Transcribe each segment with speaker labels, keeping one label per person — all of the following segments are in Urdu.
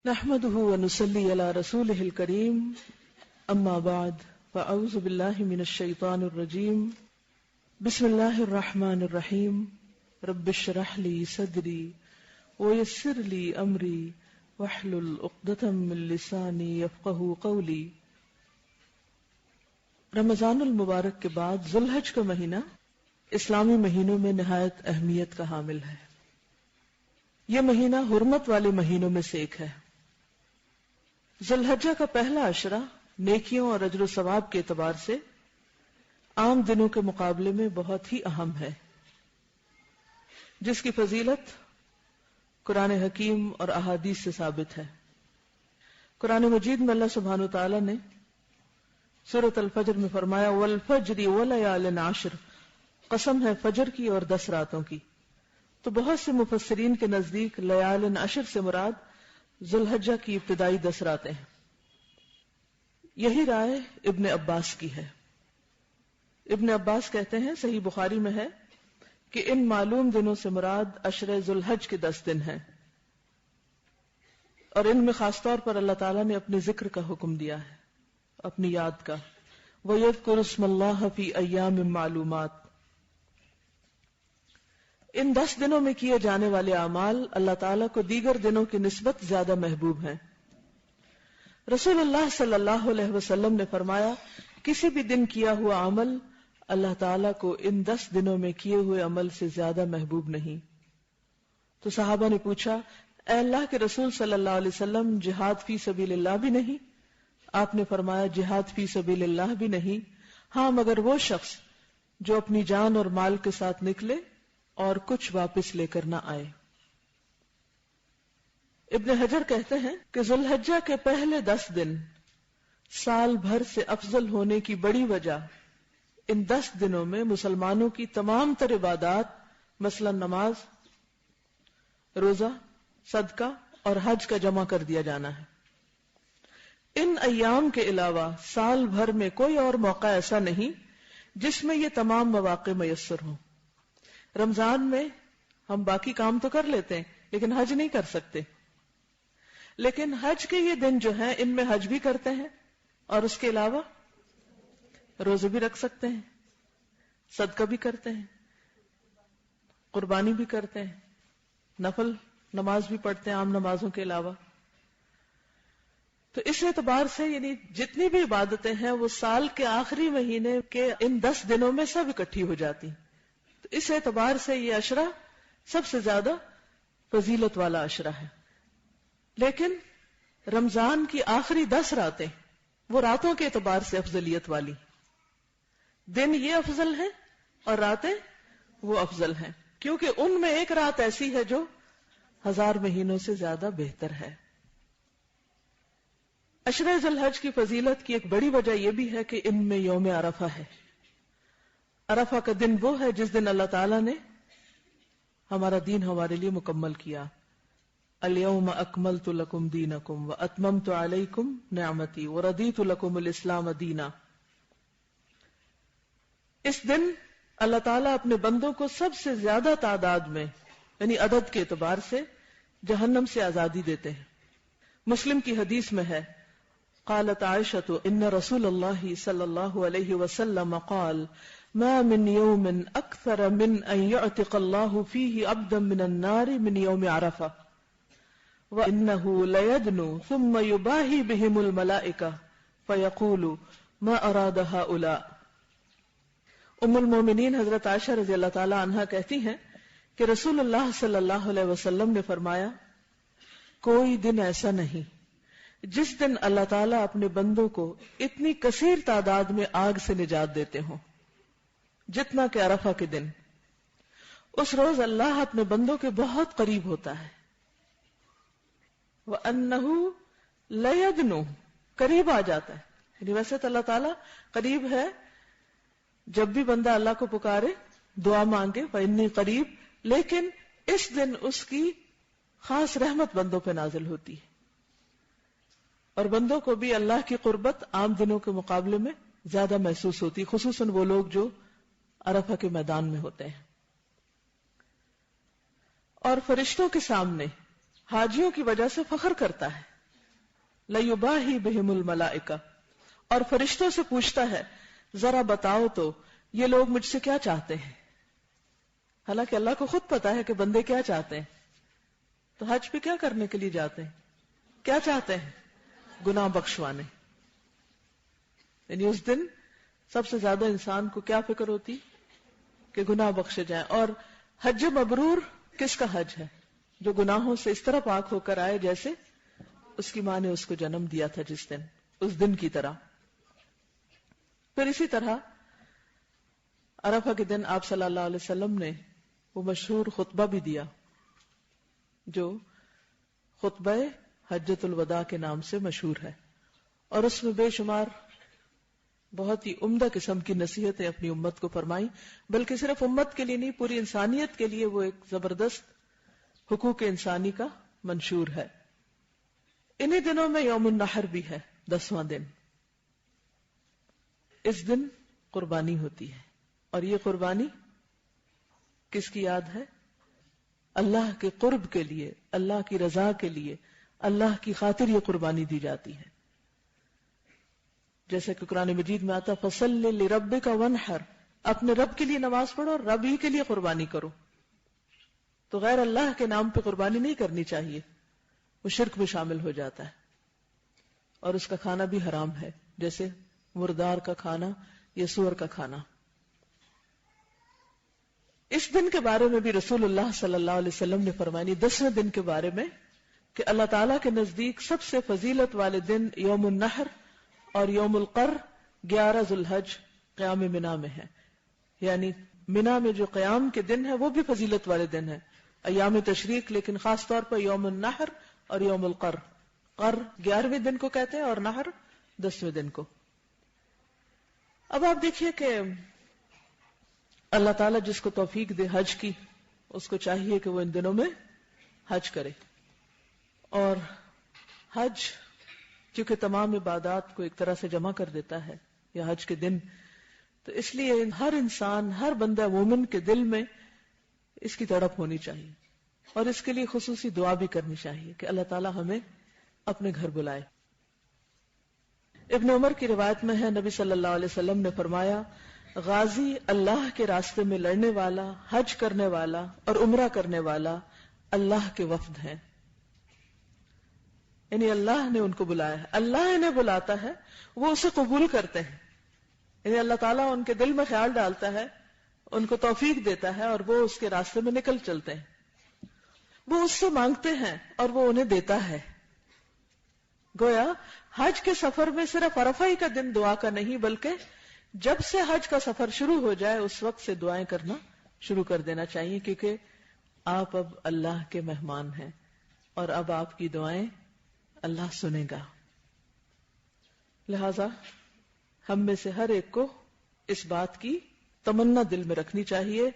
Speaker 1: نحمده ونصلي على رسوله الكريم اما بعد فاعوذ بالله من الشيطان الرجيم بسم الله الرحمن الرحيم رب اشرح لي صدري ويسر لي امري واحلل عقدة من لساني يفقهوا قولي۔ رمضان المبارک کے بعد ذوالحج کا مہینہ اسلامی مہینوں میں نہایت اہمیت کا حامل ہے۔ یہ مہینہ حرمت والے مہینوں میں سے ایک ہے۔ ذوالحجہ کا پہلا عشرہ نیکیوں اور اجر و ثواب کے اعتبار سے عام دنوں کے مقابلے میں بہت ہی اہم ہے، جس کی فضیلت قرآن حکیم اور احادیث سے ثابت ہے۔ قرآن مجید میں اللہ سبحانہ و تعالی نے سورۃ الفجر میں فرمایا والفجر ولیال عشر، قسم ہے فجر کی اور 10 راتوں کی۔ تو بہت سے مفسرین کے نزدیک لیال عشر سے مراد ذوالحجہ کی ابتدائی 10 راتیں ہیں۔ یہی رائے ابن عباس کی ہے۔ ابن عباس کہتے ہیں، صحیح بخاری میں ہے کہ ان معلوم دنوں سے مراد عشرہ ذوالحج کے 10 دن ہیں، اور ان میں خاص طور پر اللہ تعالیٰ نے اپنے ذکر کا حکم دیا ہے، اپنی یاد کا۔ وَيَذْكُرُ اسْمَ اللَّهِ فِي أَيَّامٍ مَّعْلُومَاتٍ۔ ان 10 دنوں میں کیے جانے والے اعمال اللہ تعالیٰ کو دیگر دنوں کی نسبت زیادہ محبوب ہیں۔ رسول اللہ صلی اللہ علیہ وسلم نے فرمایا، کسی بھی دن کیا ہوا عمل اللہ تعالیٰ کو ان 10 دنوں میں کیے ہوئے عمل سے زیادہ محبوب نہیں۔ تو صحابہ نے پوچھا، اے اللہ کے رسول صلی اللہ علیہ وسلم، جہاد فی سبیل اللہ بھی نہیں؟ آپ نے فرمایا، جہاد فی سبیل اللہ بھی نہیں، ہاں مگر وہ شخص جو اپنی جان اور مال کے ساتھ نکلے اور کچھ واپس لے کر نہ آئے۔ ابن حجر کہتے ہیں کہ ذوالحجہ کے پہلے 10 دن سال بھر سے افضل ہونے کی بڑی وجہ ان 10 دنوں میں مسلمانوں کی تمام تر عبادات، مثلا نماز، روزہ، صدقہ اور حج کا جمع کر دیا جانا ہے۔ ان ایام کے علاوہ سال بھر میں کوئی اور موقع ایسا نہیں جس میں یہ تمام مواقع میسر ہوں۔ رمضان میں ہم باقی کام تو کر لیتے ہیں لیکن حج نہیں کر سکتے، لیکن حج کے یہ دن جو ہیں ان میں حج بھی کرتے ہیں، اور اس کے علاوہ روزے بھی رکھ سکتے ہیں، صدقہ بھی کرتے ہیں، قربانی بھی کرتے ہیں، نفل نماز بھی پڑھتے ہیں عام نمازوں کے علاوہ۔ تو اس اعتبار سے یعنی جتنی بھی عبادتیں ہیں وہ سال کے آخری مہینے کے ان 10 دنوں میں سب اکٹھی ہو جاتی ہیں۔ تو اس اعتبار سے یہ عشرہ سب سے زیادہ فضیلت والا عشرہ ہے۔ لیکن رمضان کی آخری 10 راتیں وہ راتوں کے اعتبار سے افضلیت والی، دن یہ افضل ہیں اور راتیں وہ افضل ہیں، کیونکہ ان میں ایک رات ایسی ہے جو 1000 مہینوں سے زیادہ بہتر ہے۔ عشرہ ذوالحج کی فضیلت کی ایک بڑی وجہ یہ بھی ہے کہ ان میں یوم عرفہ ہے۔ عرفہ کا دن وہ ہے جس دن اللہ تعالیٰ نے ہمارا دین ہمارے لیے مکمل کیا۔ اليوم اکملت لکم دینکم واتممت علیکم نعمتی وردیت لکم الاسلام دینا۔ اس دن اللہ تعالیٰ اپنے بندوں کو سب سے زیادہ تعداد میں یعنی عدد کے اعتبار سے جہنم سے آزادی دیتے ہیں۔ مسلم کی حدیث میں ہے، قالت عائشۃ ان رسول اللہ صلی اللہ علیہ وسلم قال ما من يوم اکثر من ان يعتق الله فيه عبدا من النار من يوم عرفہ وانه ليدنو ثم يباهي بهم الملائکہ فيقول ما اراد هؤلاء۔ ام المومنین حضرت عائشہ رضی اللہ تعالی عنہا کہتی ہیں کہ رسول اللہ صلی اللہ علیہ وسلم نے فرمایا، کوئی دن ایسا نہیں جس دن اللہ تعالیٰ اپنے بندوں کو اتنی کثیر تعداد میں آگ سے نجات دیتے ہوں جتنا کہ عرفہ کے دن۔ اس روز اللہ اپنے بندوں کے بہت قریب ہوتا ہے۔ وَأَنَّهُ لَيَدْنُو، قریب آ جاتا ہے، یعنی ویسے تو اللہ تعالیٰ قریب ہے، جب بھی بندہ اللہ کو پکارے دعا مانگے فَإِنِّي قریب، لیکن اس دن اس کی خاص رحمت بندوں پہ نازل ہوتی ہے، اور بندوں کو بھی اللہ کی قربت عام دنوں کے مقابلے میں زیادہ محسوس ہوتی، خصوصاً وہ لوگ جو عرفہ کے میدان میں ہوتے ہیں۔ اور فرشتوں کے سامنے حاجیوں کی وجہ سے فخر کرتا ہے. لَيُبَاهِي بِهِمُ الْمَلَائِكَةُ، اور فرشتوں سے پوچھتا ہے ذرا بتاؤ تو یہ لوگ مجھ سے کیا چاہتے ہیں. حالانکہ اللہ کو خود پتا ہے کہ بندے کیا چاہتے ہیں. تو حج پہ کیا کرنے کے لیے جاتے ہیں؟ کیا چاہتے ہیں؟ گناہ بخشوانے. یعنی اس دن سب سے زیادہ انسان کو کیا فکر ہوتی کہ گناہ بخشے جائیں. اور حج مبرور کس کا حج ہے؟ جو گناہوں سے اس طرح پاک ہو کر آئے جیسے اس کی ماں نے اس کو جنم دیا تھا جس دن، اس دن کی طرح. پھر اسی طرح عرفہ کے دن آپ صلی اللہ علیہ وسلم نے وہ مشہور خطبہ بھی دیا جو خطبہ حجۃ الوداع کے نام سے مشہور ہے، اور اس میں بے شمار بہت ہی عمدہ قسم کی نصیحتیں اپنی امت کو فرمائی. بلکہ صرف امت کے لیے نہیں، پوری انسانیت کے لیے وہ ایک زبردست حقوق انسانی کا منشور ہے. انہی دنوں میں یوم النحر بھی ہے، 10واں دن. اس دن قربانی ہوتی ہے، اور یہ قربانی کس کی یاد ہے؟ اللہ کے قرب کے لیے، اللہ کی رضا کے لیے، اللہ کی خاطر یہ قربانی دی جاتی ہے. جیسے کہ قرآن مجید میں آتا فَصَلِّ لِرَبِّكَ وَانْحَرْ، اپنے رب کے لیے نماز پڑھو اور رب ہی کے لیے قربانی کرو. تو غیر اللہ کے نام پہ قربانی نہیں کرنی چاہیے، وہ شرک میں شامل ہو جاتا ہے، اور اس کا کھانا بھی حرام ہے، جیسے مردار کا کھانا یا سور کا کھانا. اس دن کے بارے میں بھی رسول اللہ صلی اللہ علیہ وسلم نے فرمایا، 10ویں دن کے بارے میں، کہ اللہ تعالیٰ کے نزدیک سب سے فضیلت والے دن یوم النحر اور یوم القر 11 ذو الحج قیام منا میں ہے. یعنی منا میں جو قیام کے دن ہے وہ بھی فضیلت والے دن ہے، ایام تشریق، لیکن خاص طور پر یوم النحر اور یوم القر. قر 11ویں دن کو کہتے ہیں اور نحر 10ویں دن کو. اب آپ دیکھیے کہ اللہ تعالیٰ جس کو توفیق دے حج کی، اس کو چاہیے کہ وہ ان دنوں میں حج کرے. اور حج کیونکہ تمام عبادات کو ایک طرح سے جمع کر دیتا ہے، یا حج کے دن، تو اس لیے ہر انسان، ہر بندہ مومن کے دل میں اس کی تڑپ ہونی چاہیے، اور اس کے لیے خصوصی دعا بھی کرنی چاہیے کہ اللہ تعالیٰ ہمیں اپنے گھر بلائے. ابن عمر کی روایت میں ہے، نبی صلی اللہ علیہ وسلم نے فرمایا، غازی اللہ کے راستے میں لڑنے والا، حج کرنے والا اور عمرہ کرنے والا اللہ کے وفد ہیں. یعنی اللہ نے ان کو بلایا ہے، اللہ انہیں بلاتا ہے، وہ اسے قبول کرتے ہیں. یعنی اللہ تعالیٰ ان کے دل میں خیال ڈالتا ہے، ان کو توفیق دیتا ہے، اور وہ اس کے راستے میں نکل چلتے ہیں. وہ اس سے مانگتے ہیں اور وہ انہیں دیتا ہے. گویا حج کے سفر میں صرف عرفہ ہی کا دن دعا کا نہیں، بلکہ جب سے حج کا سفر شروع ہو جائے اس وقت سے دعائیں کرنا شروع کر دینا چاہیے، کیونکہ آپ اب اللہ کے مہمان ہیں اور اب آپ کی دعائیں اللہ سنے گا. لہذا ہم میں سے ہر ایک کو اس بات کی تمنا دل میں رکھنی چاہیے،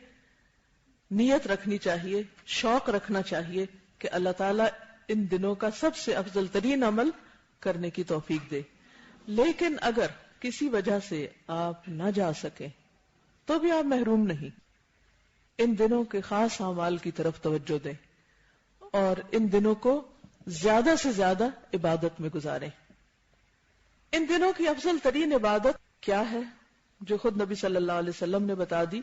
Speaker 1: نیت رکھنی چاہیے، شوق رکھنا چاہیے کہ اللہ تعالیٰ ان دنوں کا سب سے افضل ترین عمل کرنے کی توفیق دے. لیکن اگر کسی وجہ سے آپ نہ جا سکیں تو بھی آپ محروم نہیں. ان دنوں کے خاص اعمال کی طرف توجہ دیں اور ان دنوں کو زیادہ سے زیادہ عبادت میں گزاریں. ان دنوں کی افضل ترین عبادت کیا ہے جو خود نبی صلی اللہ علیہ وسلم نے بتا دی؟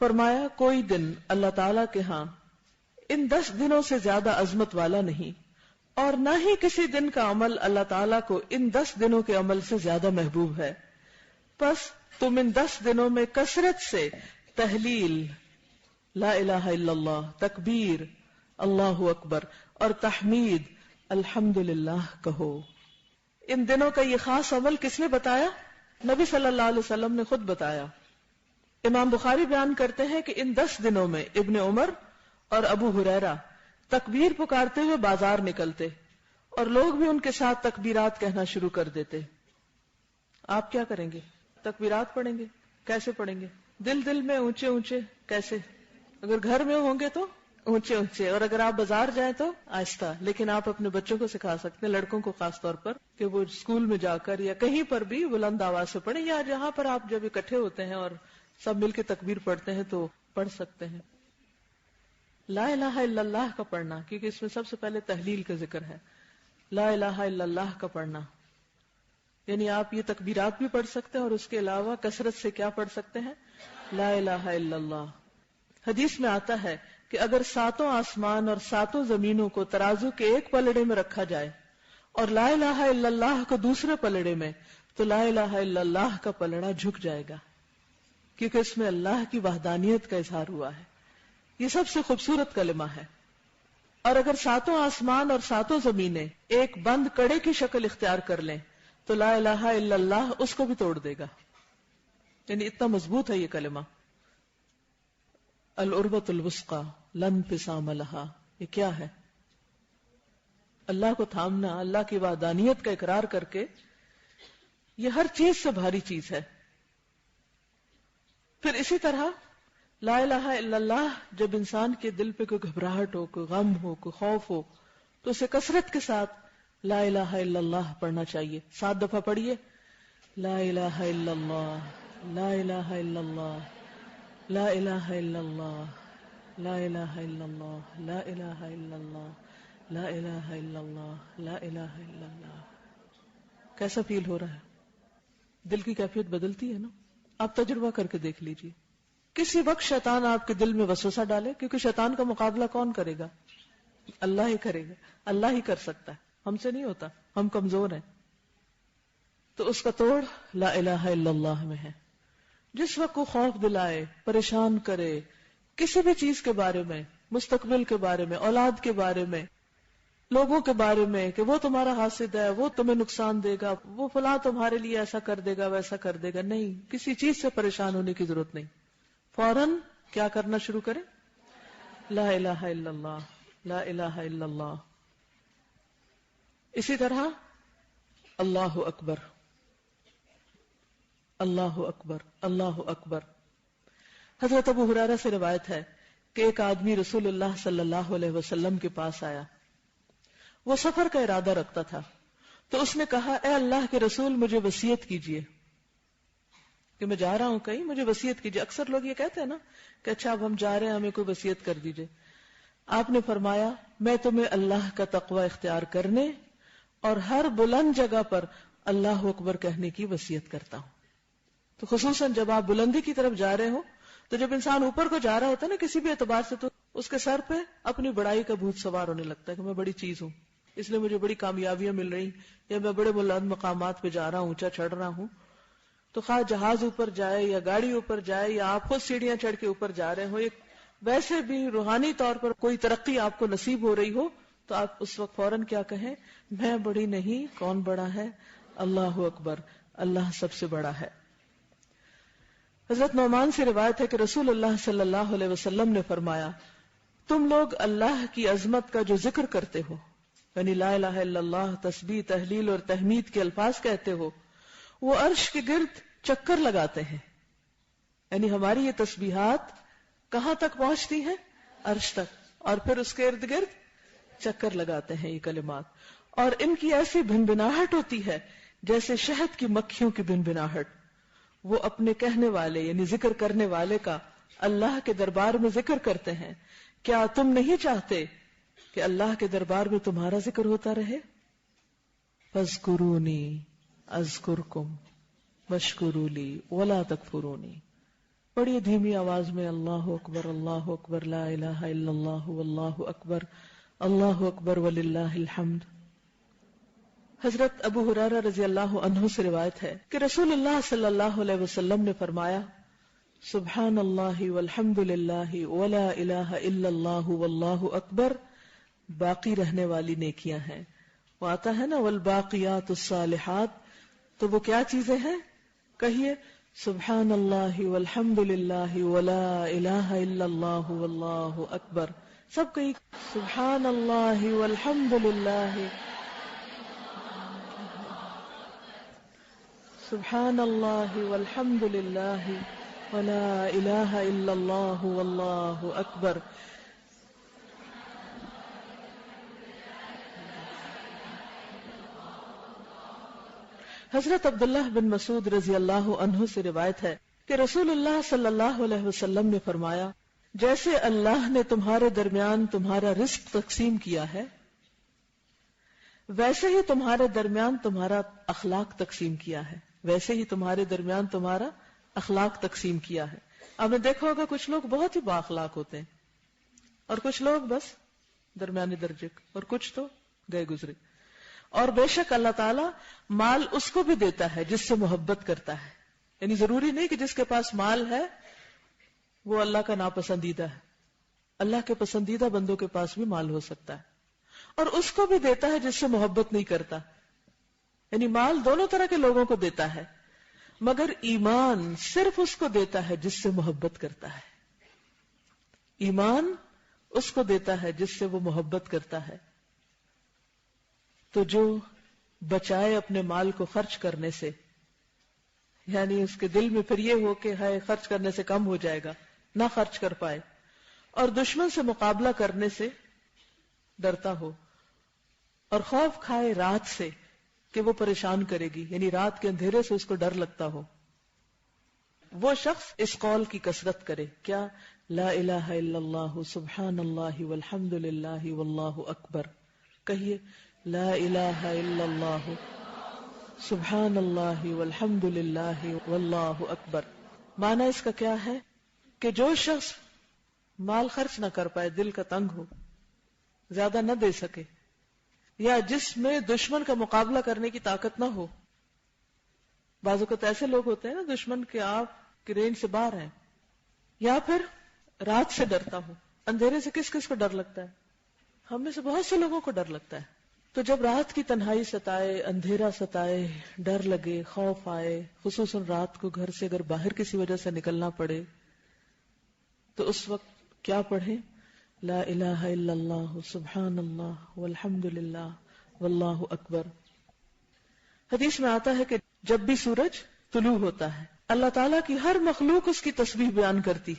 Speaker 1: فرمایا، کوئی دن اللہ تعالیٰ کے ہاں ان 10 دنوں سے زیادہ عظمت والا نہیں، اور نہ ہی کسی دن کا عمل اللہ تعالیٰ کو ان 10 دنوں کے عمل سے زیادہ محبوب ہے. پس تم ان 10 دنوں میں کثرت سے تحلیل، لا الہ الا اللہ، تکبیر، اللہ اکبر اور تحمید، الحمدللہ کہو. ان دنوں کا یہ خاص عمل کس نے بتایا؟ نبی صلی اللہ علیہ وسلم نے خود بتایا. امام بخاری بیان کرتے ہیں کہ ان 10 دنوں میں ابن عمر اور ابو ہریرہ تکبیر پکارتے ہوئے بازار نکلتے اور لوگ بھی ان کے ساتھ تکبیرات کہنا شروع کر دیتے. آپ کیا کریں گے؟ تکبیرات پڑھیں گے؟ کیسے پڑھیں گے؟ دل دل میں اونچے اونچے کیسے؟ اگر گھر میں ہوں گے تو اونچے اونچے، اور اگر آپ بازار جائیں تو آہستہ. لیکن آپ اپنے بچوں کو سکھا سکتے ہیں، لڑکوں کو خاص طور پر، کہ وہ اسکول میں جا کر یا کہیں پر بھی بلند آواز سے پڑھیں، یا جہاں پر آپ جب اکٹھے ہوتے ہیں اور سب مل کے تکبیر پڑھتے ہیں تو پڑھ سکتے ہیں. لا الہ الا اللہ کا پڑھنا، کیونکہ اس میں سب سے پہلے تحلیل کا ذکر ہے، لا الہ الا اللہ کا پڑھنا، یعنی آپ یہ تکبیرات بھی پڑھ سکتے ہیں اور اس کے علاوہ کثرت سے کیا پڑھ سکتے ہیں؟ لا الہ الا اللہ۔ حدیث میں آتا ہے کہ اگر 7 آسمان اور 7 زمینوں کو ترازو کے ایک پلڑے میں رکھا جائے اور لا الہ الا اللہ کو دوسرے پلڑے میں، تو لا الہ الا اللہ کا پلڑا جھک جائے گا، کیونکہ اس میں اللہ کی وحدانیت کا اظہار ہوا ہے۔ یہ سب سے خوبصورت کلمہ ہے۔ اور اگر 7 آسمان اور 7 زمینیں ایک بند کڑے کی شکل اختیار کر لیں تو لا الہ الا اللہ اس کو بھی توڑ دے گا، یعنی اتنا مضبوط ہے یہ کلمہ۔ العروۃ الوثقی لا انفصام لها، یہ کیا ہے؟ اللہ کو تھامنا، اللہ کی وحدانیت کا اقرار کر کے، یہ ہر چیز سے بھاری چیز ہے۔ پھر اسی طرح لا الہ الا اللہ جب انسان کے دل پہ کوئی گھبراہٹ ہو، کوئی غم ہو، کوئی خوف ہو، تو اسے کثرت کے ساتھ لا الہ الا اللہ پڑھنا چاہیے۔ 7 دفعہ پڑھیے، لا الہ الا اللہ، لا الہ الا اللہ، لا الہ الا اللہ، لا الہ الا اللہ، لا الہ الا اللہ، لا الہ الا اللہ، لا الہ الا اللہ۔ کیسا فیل ہو رہا ہے؟ دل کی کیفیت بدلتی ہے نا؟ آپ تجربہ کر کے دیکھ لیجیے۔ کسی وقت شیطان آپ کے دل میں وسوسہ ڈالے، کیونکہ شیطان کا مقابلہ کون کرے گا؟ اللہ ہی کرے گا، اللہ ہی کر سکتا ہے، ہم سے نہیں ہوتا، ہم کمزور ہیں۔ تو اس کا توڑ لا الہ الا اللہ میں ہے۔ جس وقت کو خوف دلائے، پریشان کرے، کسی بھی چیز کے بارے میں، مستقبل کے بارے میں، اولاد کے بارے میں، لوگوں کے بارے میں، کہ وہ تمہارا حاسد ہے، وہ تمہیں نقصان دے گا، وہ فلاں تمہارے لیے ایسا کر دے گا، ویسا کر دے گا، نہیں، کسی چیز سے پریشان ہونے کی ضرورت نہیں۔ فوراً کیا کرنا شروع کریں؟ لا الہ الا اللہ، لا الہ الا اللہ۔ اسی طرح اللہ اکبر، اللہ اکبر، اللہ اکبر۔ حضرت ابو ہریرہ سے روایت ہے کہ ایک آدمی رسول اللہ صلی اللہ علیہ وسلم کے پاس آیا، وہ سفر کا ارادہ رکھتا تھا، تو اس نے کہا، اے اللہ کے رسول، مجھے وصیت کیجیے کہ میں جا رہا ہوں کہیں، مجھے وصیت کیجیے۔ اکثر لوگ یہ کہتے ہیں نا کہ اچھا اب ہم جا رہے ہیں، ہمیں کوئی وصیت کر دیجیے۔ آپ نے فرمایا، میں تمہیں اللہ کا تقوی اختیار کرنے اور ہر بلند جگہ پر اللہ اکبر کہنے کی وصیت کرتا ہوں۔ تو خصوصاً جب آپ بلندی کی طرف جا رہے ہو، تو جب انسان اوپر کو جا رہا ہوتا ہے نا کسی بھی اعتبار سے، تو اس کے سر پہ اپنی بڑائی کا بھوت سوار ہونے لگتا ہے کہ میں بڑی چیز ہوں، اس لیے مجھے بڑی کامیابیاں مل رہی، یا میں بڑے بلند مقامات پہ جا رہا ہوں، اونچا چڑھ رہا ہوں۔ تو خواہ جہاز اوپر جائے یا گاڑی اوپر جائے یا آپ خود سیڑھیاں چڑھ کے اوپر جا رہے ہو، ایک ویسے بھی روحانی طور پر کوئی ترقی آپ کو نصیب ہو رہی ہو، تو آپ اس وقت فوراً کیا کہیں؟ میں بڑی نہیں، کون بڑا ہے؟ اللہ اکبر، اللہ سب سے بڑا ہے۔ حضرت نعمان سے روایت ہے کہ رسول اللہ صلی اللہ علیہ وسلم نے فرمایا، تم لوگ اللہ کی عظمت کا جو ذکر کرتے ہو، یعنی لا الہ الا اللہ، تسبیح، تحلیل اور تحمید کے الفاظ کہتے ہو، وہ عرش کے گرد چکر لگاتے ہیں، یعنی ہماری یہ تسبیحات کہاں تک پہنچتی ہیں؟ عرش تک، اور پھر اس کے ارد گرد چکر لگاتے ہیں یہ کلمات، اور ان کی ایسی بھنبھناہٹ ہوتی ہے جیسے شہد کی مکھیوں کی بھنبھناہٹ۔ وہ اپنے کہنے والے یعنی ذکر کرنے والے کا اللہ کے دربار میں ذکر کرتے ہیں۔ کیا تم نہیں چاہتے کہ اللہ کے دربار میں تمہارا ذکر ہوتا رہے؟ فاذکرونی اذکرکم واشکروا لی ولا تکفرونی۔ بڑی دھیمی آواز میں اللہ اکبر، اللہ اکبر، لا الہ الا اللہ، واللہ اکبر وللہ الحمد۔ حضرت ابو ہریرہ رضی اللہ عنہ سے روایت ہے کہ رسول اللہ صلی اللہ علیہ وسلم نے فرمایا، سبحان اللہ والحمد للہ ولا الہ الا اللہ واللہ اکبر باقی رہنے والی نیکیاں ہیں۔ وہ آتا ہے نا والباقیات الصالحات، تو وہ کیا چیزیں ہیں؟ کہیے سبحان اللہ والحمد للہ ولا الہ الا اللہ واللہ اکبر۔ سب کہیں سبحان اللہ والحمد للہ، سبحان اللہ والحمد للہ ولا الہ الا اللہ واللہ اکبر۔ حضرت عبداللہ بن مسعود رضی اللہ عنہ سے روایت ہے کہ رسول اللہ صلی اللہ علیہ وسلم نے فرمایا، جیسے اللہ نے تمہارے درمیان تمہارا رزق تقسیم کیا ہے ویسے ہی تمہارے درمیان تمہارا اخلاق تقسیم کیا ہے، ویسے ہی تمہارے درمیان تمہارا اخلاق تقسیم کیا ہے۔ آپ نے دیکھا ہوگا کچھ لوگ بہت ہی بااخلاق ہوتے ہیں اور کچھ لوگ بس درمیانی درجے اور کچھ تو گئے گزرے۔ اور بے شک اللہ تعالیٰ مال اس کو بھی دیتا ہے جس سے محبت کرتا ہے، یعنی ضروری نہیں کہ جس کے پاس مال ہے وہ اللہ کا ناپسندیدہ ہے، اللہ کے پسندیدہ بندوں کے پاس بھی مال ہو سکتا ہے، اور اس کو بھی دیتا ہے جس سے محبت نہیں کرتا، یعنی مال دونوں طرح کے لوگوں کو دیتا ہے، مگر ایمان صرف اس کو دیتا ہے جس سے محبت کرتا ہے، ایمان اس کو دیتا ہے جس سے وہ محبت کرتا ہے۔ تو جو بچائے اپنے مال کو خرچ کرنے سے، یعنی اس کے دل میں پھر یہ ہو کہ ہے خرچ کرنے سے کم ہو جائے گا، نہ خرچ کر پائے، اور دشمن سے مقابلہ کرنے سے ڈرتا ہو، اور خوف کھائے رات سے کہ وہ پریشان کرے گی، یعنی رات کے اندھیرے سے اس کو ڈر لگتا ہو، وہ شخص اس قول کی کثرت کرے، کیا؟ لا الہ الا اللہ سبحان اللہ والحمد للہ واللہ اکبر۔ کہیے لا الہ الا اللہ سبحان اللہ والحمد للہ واللہ اکبر۔ معنی اس کا کیا ہے کہ جو شخص مال خرچ نہ کر پائے، دل کا تنگ ہو، زیادہ نہ دے سکے، یا جس میں دشمن کا مقابلہ کرنے کی طاقت نہ ہو، بعض اوقات ایسے لوگ ہوتے ہیں نا دشمن کے آپ کی رینج سے باہر ہیں، یا پھر رات سے ڈرتا ہو۔ اندھیرے سے کس کس کو ڈر لگتا ہے؟ ہم میں سے بہت سے لوگوں کو ڈر لگتا ہے۔ تو جب رات کی تنہائی ستائے، اندھیرا ستائے، ڈر لگے، خوف آئے، خصوصاً رات کو گھر سے اگر باہر کسی وجہ سے نکلنا پڑے، تو اس وقت کیا پڑھیں؟ لا الہ الا اللہ سبحان اللہ والحمد للہ واللہ اکبر۔ حدیث میں آتا ہے کہ جب بھی سورج طلوع ہوتا ہے اللہ تعالیٰ کی ہر مخلوق اس کی تسبیح بیان کرتی۔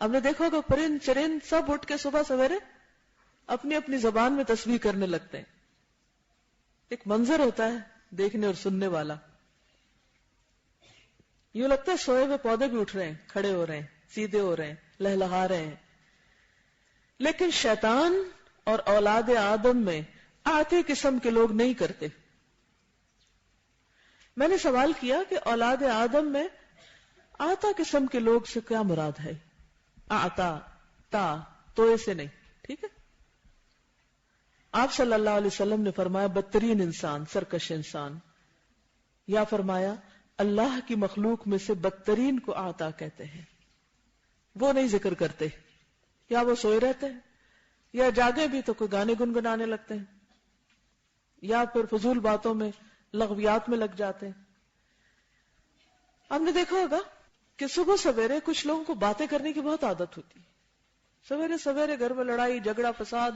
Speaker 1: آپ نے دیکھا ہوگا پرند چرند سب اٹھ کے صبح سویرے اپنی اپنی زبان میں تسبیح کرنے لگتے ہیں۔ ایک منظر ہوتا ہے دیکھنے اور سننے والا، یوں لگتا ہے سوئے ہوئے پودے بھی اٹھ رہے ہیں، کھڑے ہو رہے ہیں، سیدھے ہو رہے ہیں، لہلہا رہے ہیں۔ لیکن شیطان اور اولاد آدم میں آتے قسم کے لوگ نہیں کرتے۔ میں نے سوال کیا کہ اولاد آدم میں آتا قسم کے لوگ سے کیا مراد ہے؟ آتا تا توئے سے نہیں، ٹھیک ہے؟ آپ صلی اللہ علیہ وسلم نے فرمایا بدترین انسان، سرکش انسان، یا فرمایا اللہ کی مخلوق میں سے بدترین کو آتا کہتے ہیں۔ وہ نہیں ذکر کرتے، یا وہ سوئے رہتے ہیں، یا جاگے بھی تو کوئی گانے گنگنانے لگتے ہیں، یا پھر فضول باتوں میں لغویات میں لگ جاتے ہیں۔ آپ نے دیکھا ہوگا کہ صبح سویرے کچھ لوگوں کو باتیں کرنے کی بہت عادت ہوتی ہے، سویرے سویرے گھر میں لڑائی جھگڑا فساد،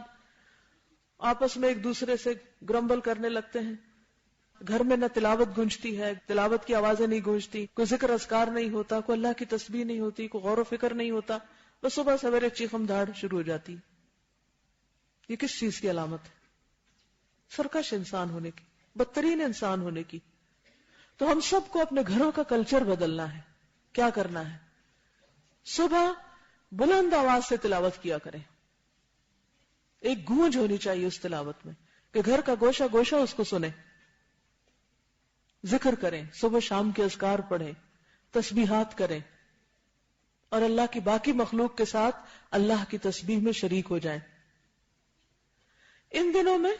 Speaker 1: آپس میں ایک دوسرے سے گرمبل کرنے لگتے ہیں، گھر میں نہ تلاوت گونجتی ہے، تلاوت کی آوازیں نہیں گونجتی، کوئی ذکر اذکار نہیں ہوتا، کوئی اللہ کی تسبیح نہیں ہوتی، کوئی غور و فکر نہیں ہوتا، بس صبح سویرے چیخم دھاڑ شروع ہو جاتی۔ یہ کس چیز کی علامت ہے؟ سرکش انسان ہونے کی، بدترین انسان ہونے کی۔ تو ہم سب کو اپنے گھروں کا کلچر بدلنا ہے۔ کیا کرنا ہے؟ صبح بلند آواز سے تلاوت کیا کریں، ایک گونج ہونی چاہیے اس تلاوت میں کہ گھر کا گوشہ گوشہ اس کو سنے، ذکر کریں، صبح شام کے اذکار پڑھیں، تسبیحات کریں، اور اللہ کی باقی مخلوق کے ساتھ اللہ کی تسبیح میں شریک ہو جائیں۔ ان دنوں میں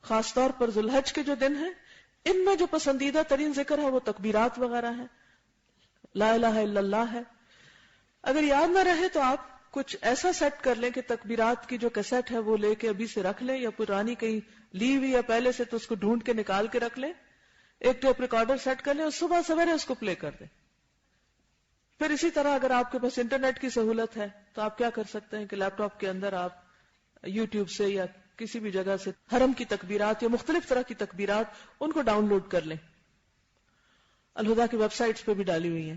Speaker 1: خاص طور پر ذوالحج کے جو دن ہیں، ان میں جو پسندیدہ ترین ذکر ہے وہ تکبیرات وغیرہ ہے، لا الہ الا اللہ ہے۔ اگر یاد نہ رہے تو آپ کچھ ایسا سیٹ کر لیں کہ تکبیرات کی جو کیسٹ ہے وہ لے کے ابھی سے رکھ لیں، یا پرانی کہیں لی ہوئی یا پہلے سے تو اس کو ڈھونڈ کے نکال کے رکھ لیں، ایک ٹیپ ریکارڈر سیٹ کر لیں اور صبح سویرے اس کو پلے کر دیں۔ پھر اسی طرح اگر آپ کے پاس انٹرنیٹ کی سہولت ہے تو آپ کیا کر سکتے ہیں کہ لیپ ٹاپ کے اندر آپ یوٹیوب سے یا کسی بھی جگہ سے حرم کی تکبیرات یا مختلف طرح کی تکبیرات ان کو ڈاؤن لوڈ کر لیں، الہدا کی ویب سائٹس پہ بھی ڈالی ہوئی ہیں،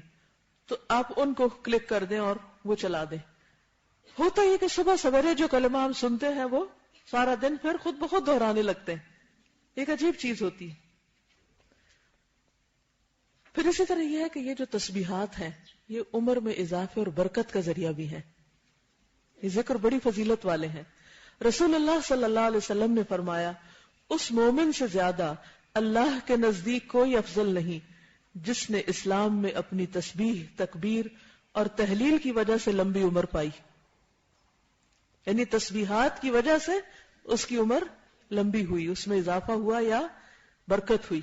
Speaker 1: تو آپ ان کو کلک کر دیں اور وہ چلا دیں۔ ہوتا یہ کہ صبح سویرے جو کلمہ ہم سنتے ہیں وہ سارا دن پھر خود بخود دہرانے لگتے ہیں، ایک عجیب چیز ہوتی ہے۔ پھر اسی طرح یہ ہے کہ یہ جو تسبیحات ہیں یہ عمر میں اضافے اور برکت کا ذریعہ بھی ہے۔ یہ ذکر بڑی فضیلت والے ہیں. رسول اللہ صلی اللہ علیہ وسلم نے فرمایا اس مومن سے زیادہ اللہ کے نزدیک کوئی افضل نہیں جس نے اسلام میں اپنی تسبیح، تکبیر اور تحلیل کی وجہ سے لمبی عمر پائی. یعنی تسبیحات کی وجہ سے اس کی عمر لمبی ہوئی، اس میں اضافہ ہوا یا برکت ہوئی.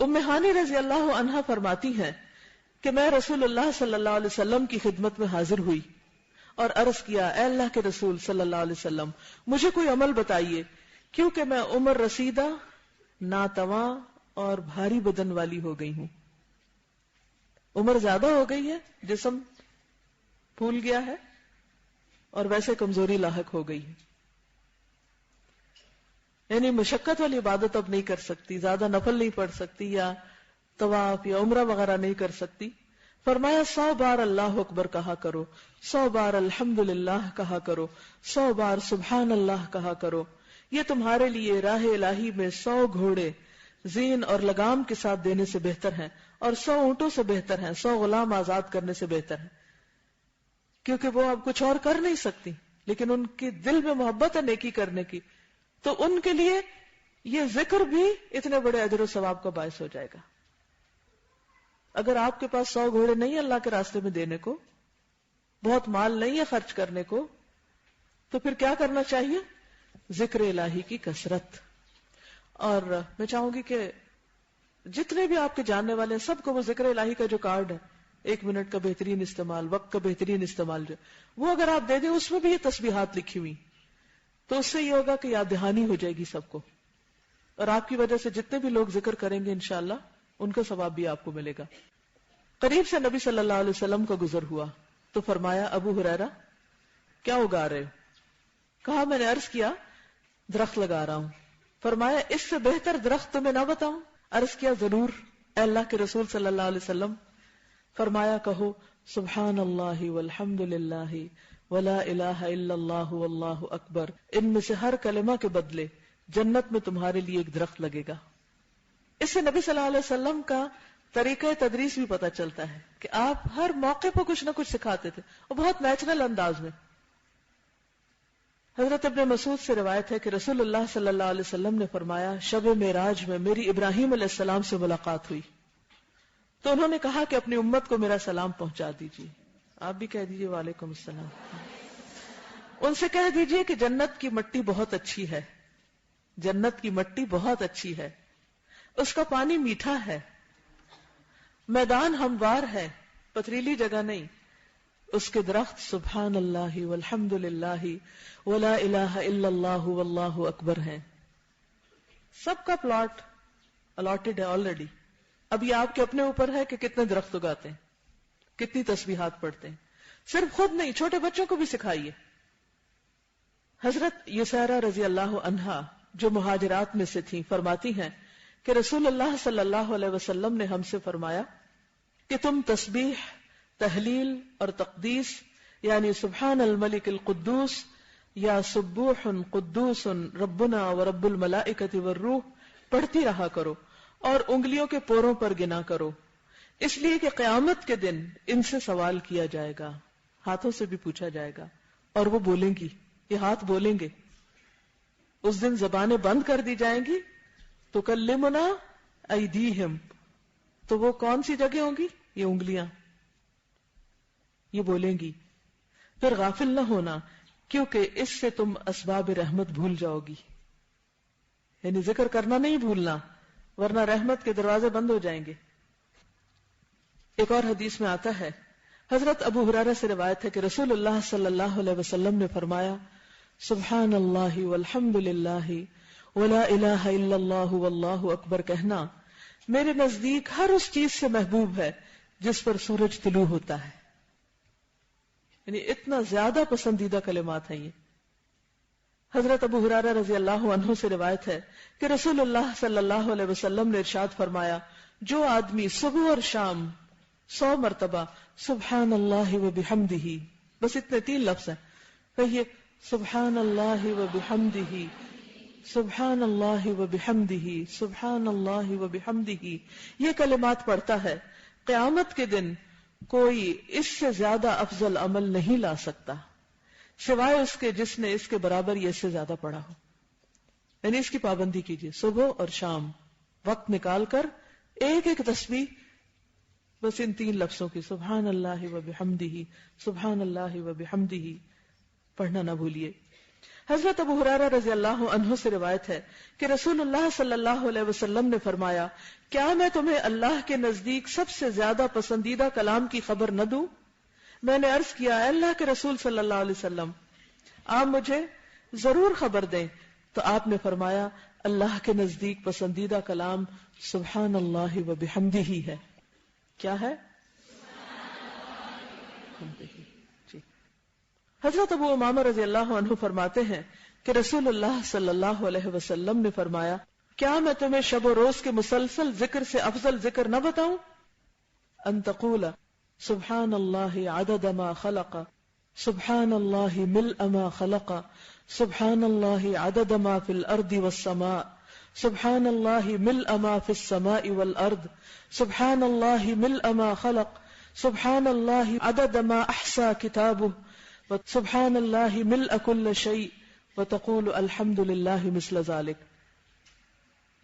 Speaker 1: ام ہانی رضی اللہ عنہا فرماتی ہیں کہ میں رسول اللہ صلی اللہ علیہ وسلم کی خدمت میں حاضر ہوئی اور عرض کیا اے اللہ کے رسول صلی اللہ علیہ وسلم مجھے کوئی عمل بتائیے کیونکہ میں عمر رسیدہ، ناتواں اور بھاری بدن والی ہو گئی ہوں. عمر زیادہ ہو گئی ہے، جسم پھول گیا ہے اور ویسے کمزوری لاحق ہو گئی ہے. یعنی مشقت والی عبادت اب نہیں کر سکتی، زیادہ نفل نہیں پڑھ سکتی یا طواف یا عمرہ وغیرہ نہیں کر سکتی. فرمایا 100 بار اللہ اکبر کہا کرو، 100 بار الحمدللہ کہا کرو، 100 بار سبحان اللہ کہا کرو. یہ تمہارے لیے راہ الہی میں 100 گھوڑے زین اور لگام کے ساتھ دینے سے بہتر ہیں اور 100 اونٹوں سے بہتر ہیں، 100 غلام آزاد کرنے سے بہتر ہیں. کیونکہ وہ اب کچھ اور کر نہیں سکتی لیکن ان کے دل میں محبت ہے نیکی کرنے کی، تو ان کے لیے یہ ذکر بھی اتنے بڑے اجر و ثواب کا باعث ہو جائے گا. اگر آپ کے پاس 100 گھوڑے نہیں اللہ کے راستے میں دینے کو، بہت مال نہیں ہے خرچ کرنے کو، تو پھر کیا کرنا چاہیے؟ ذکر الہی کی کثرت. اور میں چاہوں گی کہ جتنے بھی آپ کے جاننے والے ہیں سب کو وہ ذکر الہی کا جو کارڈ ہے 1 منٹ کا بہترین استعمال، وقت کا بہترین استعمال، جو وہ اگر آپ دے دیں اس میں بھی یہ تسبیحات لکھی ہوئی، تو اس سے یہ ہوگا کہ یاد دہانی ہو جائے گی سب کو، اور آپ کی وجہ سے جتنے بھی لوگ ذکر کریں گے انشاءاللہ ان کا ثواب بھی آپ کو ملے گا. قریب سے نبی صلی اللہ علیہ وسلم کا گزر ہوا تو فرمایا ابو ہریرہ کیا اگا رہے ہو؟ کہا میں نے عرض کیا درخت لگا رہا ہوں. فرمایا اس سے بہتر درخت تمہیں نہ بتاؤں؟ عرض کیا ضرور اے اللہ کے رسول صلی اللہ علیہ وسلم. فرمایا کہو سبحان اللہ والحمد للہ ولا الہ الا اللہ واللہ اکبر. ان میں سے ہر کلمہ کے بدلے جنت میں تمہارے لیے ایک درخت لگے گا. اس سے نبی صلی اللہ علیہ وسلم کا طریقہ تدریس بھی پتہ چلتا ہے کہ آپ ہر موقع پر کچھ نہ کچھ سکھاتے تھے اور بہت نیچرل انداز میں. حضرت ابن مسعود سے روایت ہے کہ رسول اللہ صلی اللہ علیہ وسلم نے فرمایا شب معراج میں میری ابراہیم علیہ السلام سے ملاقات ہوئی تو انہوں نے کہا کہ اپنی امت کو میرا سلام پہنچا دیجیے. آپ بھی کہہ دیجیے وعلیکم السلام. ان سے کہہ دیجیے کہ جنت کی مٹی بہت اچھی ہے، جنت کی مٹی بہت اچھی ہے، اس کا پانی میٹھا ہے، میدان ہموار ہے، پتھریلی جگہ نہیں، اس کے درخت سبحان اللہ والحمد للہ ولا الہ الا اللہ واللہ اکبر ہیں. سب کا پلاٹ الاٹڈ ہے آلریڈی. اب یہ آپ کے اپنے اوپر ہے کہ کتنے درخت اگاتے ہیں، کتنی تسبیحات پڑھتے ہیں. صرف خود نہیں، چھوٹے بچوں کو بھی سکھائیے. حضرت یسارہ رضی اللہ عنہا جو مہاجرات میں سے تھیں فرماتی ہیں کہ رسول اللہ صلی اللہ علیہ وسلم نے ہم سے فرمایا کہ تم تسبیح، تحلیل اور تقدیس یعنی سبحان الملک القدوس یا سبوح قدوس ربنا ورب الملائکۃ والروح پڑھتی رہا کرو اور انگلیوں کے پوروں پر گنا کرو، اس لیے کہ قیامت کے دن ان سے سوال کیا جائے گا، ہاتھوں سے بھی پوچھا جائے گا اور وہ بولیں گی، یہ ہاتھ بولیں گے. اس دن زبانیں بند کر دی جائیں گی. تکلمنا ایدیہم، تو وہ کون سی جگہ ہوں گی؟ یہ انگلیاں، یہ بولیں گی. پھر غافل نہ ہونا کیونکہ اس سے تم اسباب رحمت بھول جاؤ گی. یعنی ذکر کرنا نہیں بھولنا ورنہ رحمت کے دروازے بند ہو جائیں گے. ایک اور حدیث میں آتا ہے، حضرت ابو ہریرہ سے روایت ہے کہ رسول اللہ صلی اللہ علیہ وسلم نے فرمایا سبحان اللہ والحمد للہ ولا الہ الا اللہ واللہ اکبر کہنا میرے نزدیک ہر اس چیز سے محبوب ہے جس پر سورج طلوع ہوتا ہے. یعنی اتنا زیادہ پسندیدہ کلمات ہیں یہ. حضرت ابو ہریرہ رضی اللہ عنہ سے روایت ہے کہ رسول اللہ صلی اللہ علیہ وسلم نے ارشاد فرمایا جو آدمی صبح اور شام 100 مرتبہ سبحان اللہ و بحمدہ، بس اتنے 3 لفظ ہیں، کہیے سبحان اللہ و بحمدہ سبحان اللہ و بحمدہ سبحان اللہ و بحمدہ، یہ کلمات پڑھتا ہے قیامت کے دن کوئی اس سے زیادہ افضل عمل نہیں لا سکتا سوائے اس کے جس نے اس کے برابر یا اس سے زیادہ پڑھا ہو. یعنی اس کی پابندی کیجیے، صبح اور شام وقت نکال کر ایک ایک تسبیح بس ان 3 لفظوں کی، سبحان اللہ و بحمدہ، سبحان اللہ و بحمدہ، پڑھنا نہ بھولیے. حضرت ابو ہریرہ رضی اللہ عنہ سے روایت ہے کہ رسول اللہ صلی اللہ علیہ وسلم نے فرمایا، کیا میں تمہیں اللہ کے نزدیک سب سے زیادہ پسندیدہ کلام کی خبر نہ دوں؟ میں نے عرض کیا، اے اللہ کے رسول صلی اللہ علیہ وسلم، آپ مجھے ضرور خبر دیں. تو آپ نے فرمایا، اللہ کے نزدیک پسندیدہ کلام سبحان اللہ و بحمدہ ہی ہے. کیا ہے؟ جی. حضرت ابو امامہ رضی اللہ عنہ فرماتے ہیں کہ رسول اللہ صلی اللہ علیہ وسلم نے فرمایا، کیا میں تمہیں شب و روز کے مسلسل ذکر سے افضل ذکر نہ بتاؤں؟ ان تقول سبحان اللہ عدد ما خلق، سبحان اللہ ملء ما خلق، سبحان اللہ عدد ما فی الارض والسماء، سبحان اللہ ملء ما فی السماء والارض، سبحان اللہ ملء ما خلق، سبحان اللہ عدد ما احصى کتابه، سبحان اللہ ملء كل شيء، وتقول الحمد للہ مثل ذلك.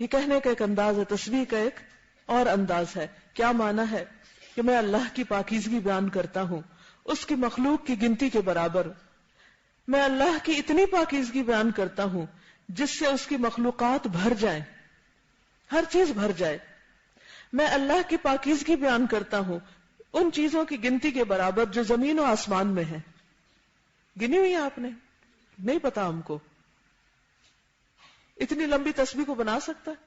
Speaker 1: یہ کہنے کا ایک انداز ہے، تسبیح کا ایک اور انداز ہے. کیا معنی ہے کہ میں اللہ کی پاکیزگی بیان کرتا ہوں اس کی مخلوق کی گنتی کے برابر. میں اللہ کی اتنی پاکیزگی بیان کرتا ہوں جس سے اس کی مخلوقات بھر جائیں، ہر چیز بھر جائے. میں اللہ کی پاکیزگی بیان کرتا ہوں ان چیزوں کی گنتی کے برابر جو زمین و آسمان میں ہیں. گنی ہوئی ہیں آپ نے؟ نہیں پتا ہم کو. اتنی لمبی تسبیح کو بنا سکتا ہے؟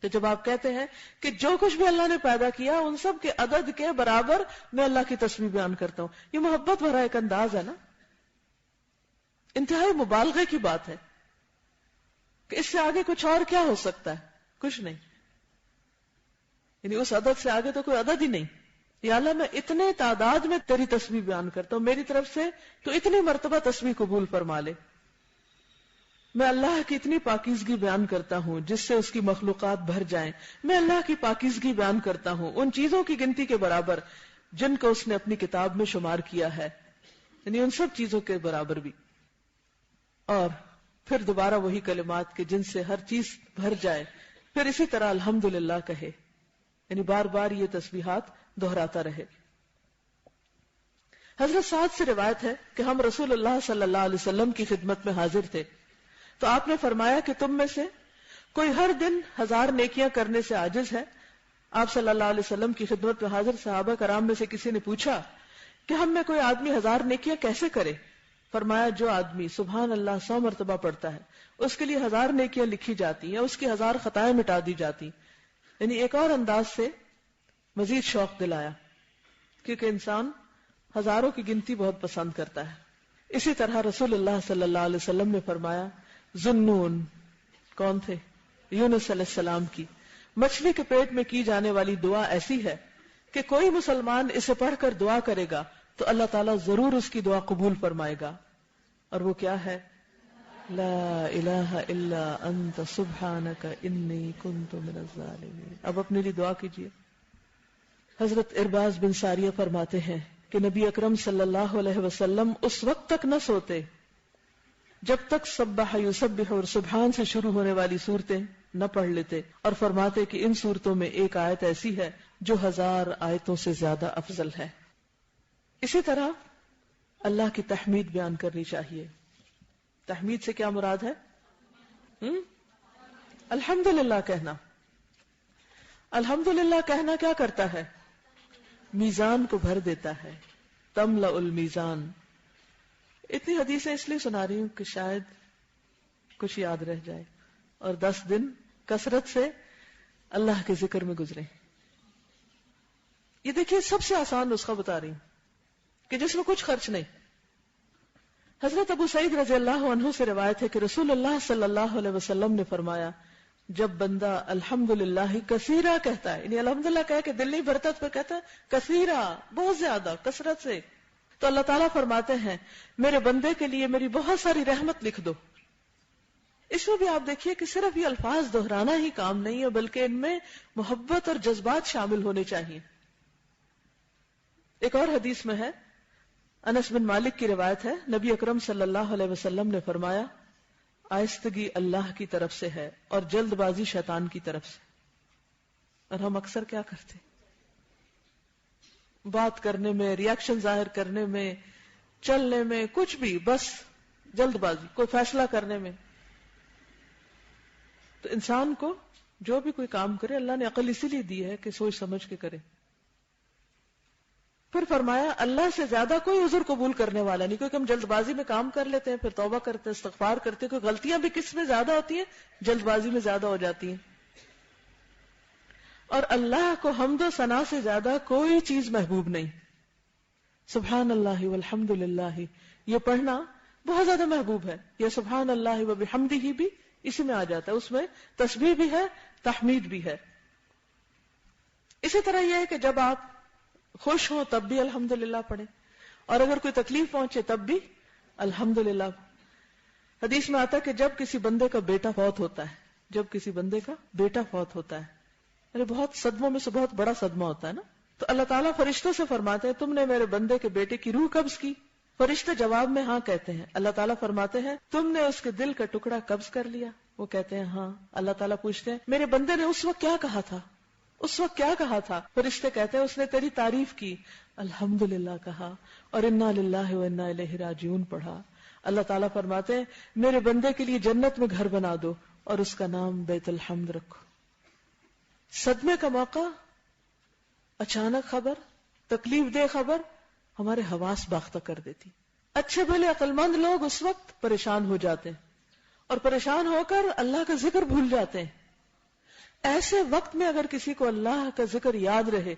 Speaker 1: تو جب آپ کہتے ہیں کہ جو کچھ بھی اللہ نے پیدا کیا ان سب کے عدد کے برابر میں اللہ کی تسبیح بیان کرتا ہوں، یہ محبت بھرا ایک انداز ہے نا، انتہائی مبالغے کی بات ہے کہ اس سے آگے کچھ اور کیا ہو سکتا ہے؟ کچھ نہیں. یعنی اس عدد سے آگے تو کوئی عدد ہی نہیں. یا اللہ میں اتنے تعداد میں تیری تسبیح بیان کرتا ہوں، میری طرف سے تو اتنی مرتبہ تسبیح قبول فرما لے. میں اللہ کی اتنی پاکیزگی بیان کرتا ہوں جس سے اس کی مخلوقات بھر جائیں. میں اللہ کی پاکیزگی بیان کرتا ہوں ان چیزوں کی گنتی کے برابر جن کو اس نے اپنی کتاب میں شمار کیا ہے، یعنی ان سب چیزوں کے برابر بھی. اور پھر دوبارہ وہی کلمات کہ جن سے ہر چیز بھر جائے. پھر اسی طرح الحمدللہ کہے، یعنی بار بار یہ تسبیحات دہراتا رہے. حضرت سعد سے روایت ہے کہ ہم رسول اللہ صلی اللہ علیہ وسلم کی خدمت میں حاضر تھے تو آپ نے فرمایا کہ تم میں سے کوئی ہر دن 1000 نیکیاں کرنے سے عاجز ہے. آپ صلی اللہ علیہ وسلم کی خدمت میں حاضر صحابہ کرام میں سے کسی نے پوچھا کہ ہم میں کوئی آدمی 1000 نیکیاں کیسے کرے؟ فرمایا، جو آدمی سبحان اللہ 100 مرتبہ پڑھتا ہے اس کے لیے 1000 نیکیاں لکھی جاتی ہیں، اس کی 1000 خطائیں مٹا دی جاتی. یعنی ایک اور انداز سے مزید شوق دلایا، کیونکہ انسان ہزاروں کی گنتی بہت پسند کرتا ہے. اسی طرح رسول اللہ صلی اللہ علیہ وسلم نے فرمایا، ذنون کون تھے؟ یونس علیہ السلام کی مچھلی کے پیٹ میں کی جانے والی دعا ایسی ہے کہ کوئی مسلمان اسے پڑھ کر دعا کرے گا تو اللہ تعالیٰ ضرور اس کی دعا قبول فرمائے گا. اور وہ کیا ہے؟ لا الہ الا انت سبحانک انی کنت من الظالمین. اب اپنے لیے دعا کیجیے. حضرت ارباز بن ساریہ فرماتے ہیں کہ نبی اکرم صلی اللہ علیہ وسلم اس وقت تک نہ سوتے جب تک سبح یسبح اور سبحان سے شروع ہونے والی صورتیں نہ پڑھ لیتے، اور فرماتے کہ ان صورتوں میں ایک آیت ایسی ہے جو 1000 آیتوں سے زیادہ افضل ہے. اسی طرح اللہ کی تحمید بیان کرنی چاہیے. تحمید سے کیا مراد ہے؟ الحمدللہ کہنا. الحمدللہ کہنا کیا کرتا ہے؟ میزان کو بھر دیتا ہے. تملأ المیزان. اتنی حدیثیں اس لیے سنا رہی ہوں کہ شاید کچھ یاد رہ جائے اور 10 دن کثرت سے اللہ کے ذکر میں گزرے. یہ دیکھیے سب سے آسان نسخہ بتا رہی ہوں کہ جس میں کچھ خرچ نہیں. حضرت ابو سعید رضی اللہ عنہ سے روایت ہے کہ رسول اللہ صلی اللہ علیہ وسلم نے فرمایا، جب بندہ الحمدللہ کثیرہ کہتا ہے، یعنی الحمدللہ کہہ کے دل نہیں بھرتا تو کہتا ہے کثیرہ، بہت زیادہ، کثرت سے، تو اللہ تعالیٰ فرماتے ہیں میرے بندے کے لیے میری بہت ساری رحمت لکھ دو. اس میں بھی آپ دیکھیے کہ صرف یہ الفاظ دہرانا ہی کام نہیں ہے بلکہ ان میں محبت اور جذبات شامل ہونے چاہیے. ایک اور حدیث میں ہے، انس بن مالک کی روایت ہے، نبی اکرم صلی اللہ علیہ وسلم نے فرمایا آہستگی اللہ کی طرف سے ہے اور جلد بازی شیطان کی طرف سے. اور ہم اکثر کیا کرتے؟ بات کرنے میں، ری ایکشن ظاہر کرنے میں، چلنے میں، کچھ بھی بس جلد بازی، کوئی فیصلہ کرنے میں. تو انسان کو جو بھی کوئی کام کرے اللہ نے عقل اسی لیے دی ہے کہ سوچ سمجھ کے کرے. پھر فرمایا اللہ سے زیادہ کوئی عذر قبول کرنے والا نہیں، کیونکہ ہم جلد بازی میں کام کر لیتے ہیں، پھر توبہ کرتے ہیں، استغفار کرتے ہیں. کوئی غلطیاں بھی کس میں زیادہ ہوتی ہیں؟ جلد بازی میں زیادہ ہو جاتی ہیں. اور اللہ کو حمد و ثنا سے زیادہ کوئی چیز محبوب نہیں. سبحان اللہ والحمد للہ یہ پڑھنا بہت زیادہ محبوب ہے. یہ سبحان اللہ وبحمدہ بھی اسی میں آ جاتا ہے، اس میں تسبیح بھی ہے، تحمید بھی ہے. اسی طرح یہ ہے کہ جب آپ خوش ہوں تب بھی الحمدللہ پڑھیں، اور اگر کوئی تکلیف پہنچے تب بھی الحمدللہ. حدیث میں آتا ہے کہ جب کسی بندے کا بیٹا فوت ہوتا ہے، جب کسی بندے کا بیٹا فوت ہوتا ہے، بہت صدموں میں سے بہت بڑا صدمہ ہوتا ہے نا، تو اللہ تعالیٰ فرشتوں سے فرماتے ہیں تم نے میرے بندے کے بیٹے کی روح قبض کی؟ فرشتے جواب میں ہاں کہتے ہیں. اللہ تعالیٰ فرماتے ہیں تم نے اس کے دل کا ٹکڑا قبض کر لیا؟ وہ کہتے ہیں ہاں. اللہ تعالیٰ پوچھتے ہیں میرے بندے نے اس وقت کیا کہا تھا؟ اس وقت کیا کہا تھا؟ فرشتے کہتے ہیں اس نے تیری تعریف کی، الحمدللہ کہا اور انا للہ و انا الیہ راجعون پڑھا. اللہ تعالیٰ فرماتے ہیں میرے بندے کے لیے جنت میں گھر بنا دو اور اس کا نام بیت الحمد رکھو. صدمے کا موقع، اچانک خبر، تکلیف دہ خبر ہمارے حواس باختہ کر دیتی. اچھے بھلے عقل مند لوگ اس وقت پریشان ہو جاتے ہیں اور پریشان ہو کر اللہ کا ذکر بھول جاتے ہیں. ایسے وقت میں اگر کسی کو اللہ کا ذکر یاد رہے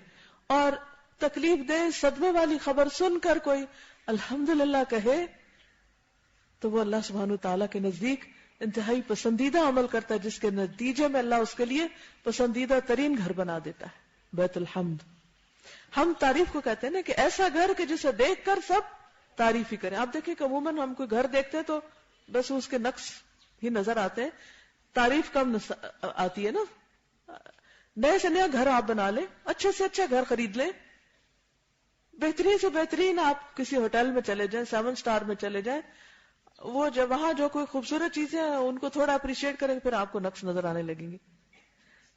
Speaker 1: اور تکلیف دہ صدمے والی خبر سن کر کوئی الحمدللہ کہے تو وہ اللہ سبحانہ تعالیٰ کے نزدیک انتہائی پسندیدہ عمل کرتا ہے، جس کے نتیجے میں اللہ اس کے لیے پسندیدہ ترین گھر بنا دیتا ہے، بیت الحمد. ہم تعریف کو کہتے ہیں نا کہ ایسا گھر کہ جسے دیکھ کر سب تعریف ہی کریں. آپ دیکھیں کہ عموماً ہم کوئی گھر دیکھتے ہیں تو بس اس کے نقص ہی نظر آتے ہیں، تعریف کم آتی ہے نا. نئے سے نیا گھر آپ بنا لیں، اچھے سے اچھا گھر خرید لیں، بہترین سے بہترین آپ کسی ہوٹل میں چلے جائیں، 7 اسٹار میں چلے جائیں، وہ جب وہاں جو کوئی خوبصورت چیزیں ہیں ان کو تھوڑا اپریشیٹ کریں پھر آپ کو نقص نظر آنے لگیں گے.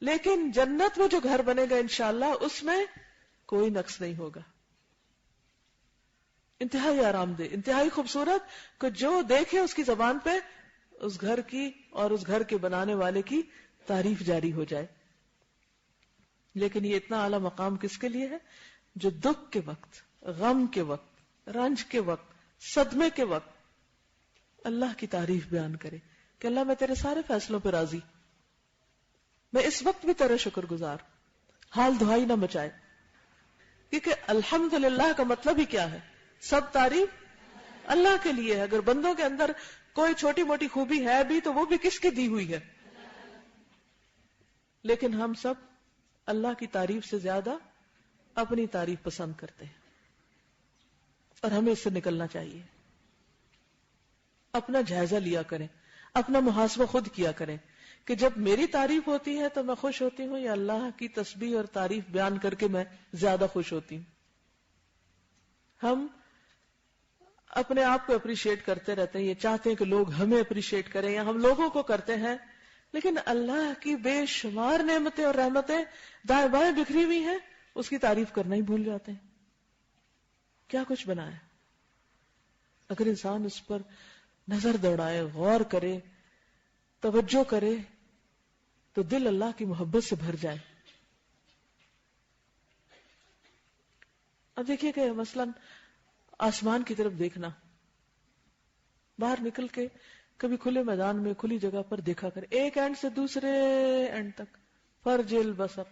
Speaker 1: لیکن جنت میں جو گھر بنے گا انشاءاللہ اس میں کوئی نقص نہیں ہوگا، انتہائی آرام دہ، انتہائی خوبصورت، کہ جو دیکھے اس کی زبان پہ اس گھر کی اور اس گھر کے بنانے والے کی تعریف جاری ہو جائے. لیکن یہ اتنا اعلیٰ مقام کس کے لیے ہے؟ جو دکھ کے وقت، غم کے وقت، رنج کے وقت، صدمے کے وقت اللہ کی تعریف بیان کرے کہ اللہ میں تیرے سارے فیصلوں پہ راضی، میں اس وقت بھی تیرے شکر گزار. حال دہائی نہ مچائے، کیونکہ الحمدللہ کا مطلب ہی کیا ہے؟ سب تعریف اللہ کے لیے ہے. اگر بندوں کے اندر کوئی چھوٹی موٹی خوبی ہے بھی تو وہ بھی کس کی دی ہوئی ہے؟ لیکن ہم سب اللہ کی تعریف سے زیادہ اپنی تعریف پسند کرتے ہیں اور ہمیں اس سے نکلنا چاہیے. اپنا جائزہ لیا کریں، اپنا محاسبہ خود کیا کریں کہ جب میری تعریف ہوتی ہے تو میں خوش ہوتی ہوں یا اللہ کی تسبیح اور تعریف بیان کر کے میں زیادہ خوش ہوتی ہوں. ہم اپنے آپ کو اپریشیٹ کرتے رہتے ہیں، یہ چاہتے ہیں کہ لوگ ہمیں اپریشیٹ کریں یا ہم لوگوں کو کرتے ہیں، لیکن اللہ کی بے شمار نعمتیں اور رحمتیں دائیں بائیں بکھری ہوئی ہیں، اس کی تعریف کرنا ہی بھول جاتے ہیں. کیا کچھ بنایا. اگر انسان اس پر نظر دوڑائے، غور کرے، توجہ کرے تو دل اللہ کی محبت سے بھر جائے. اب دیکھیے کہ مثلاً آسمان کی طرف دیکھنا، باہر نکل کے کبھی کھلے میدان میں کھلی جگہ پر دیکھا کرے، ایک اینڈ سے دوسرے اینڈ تک. فرج البصر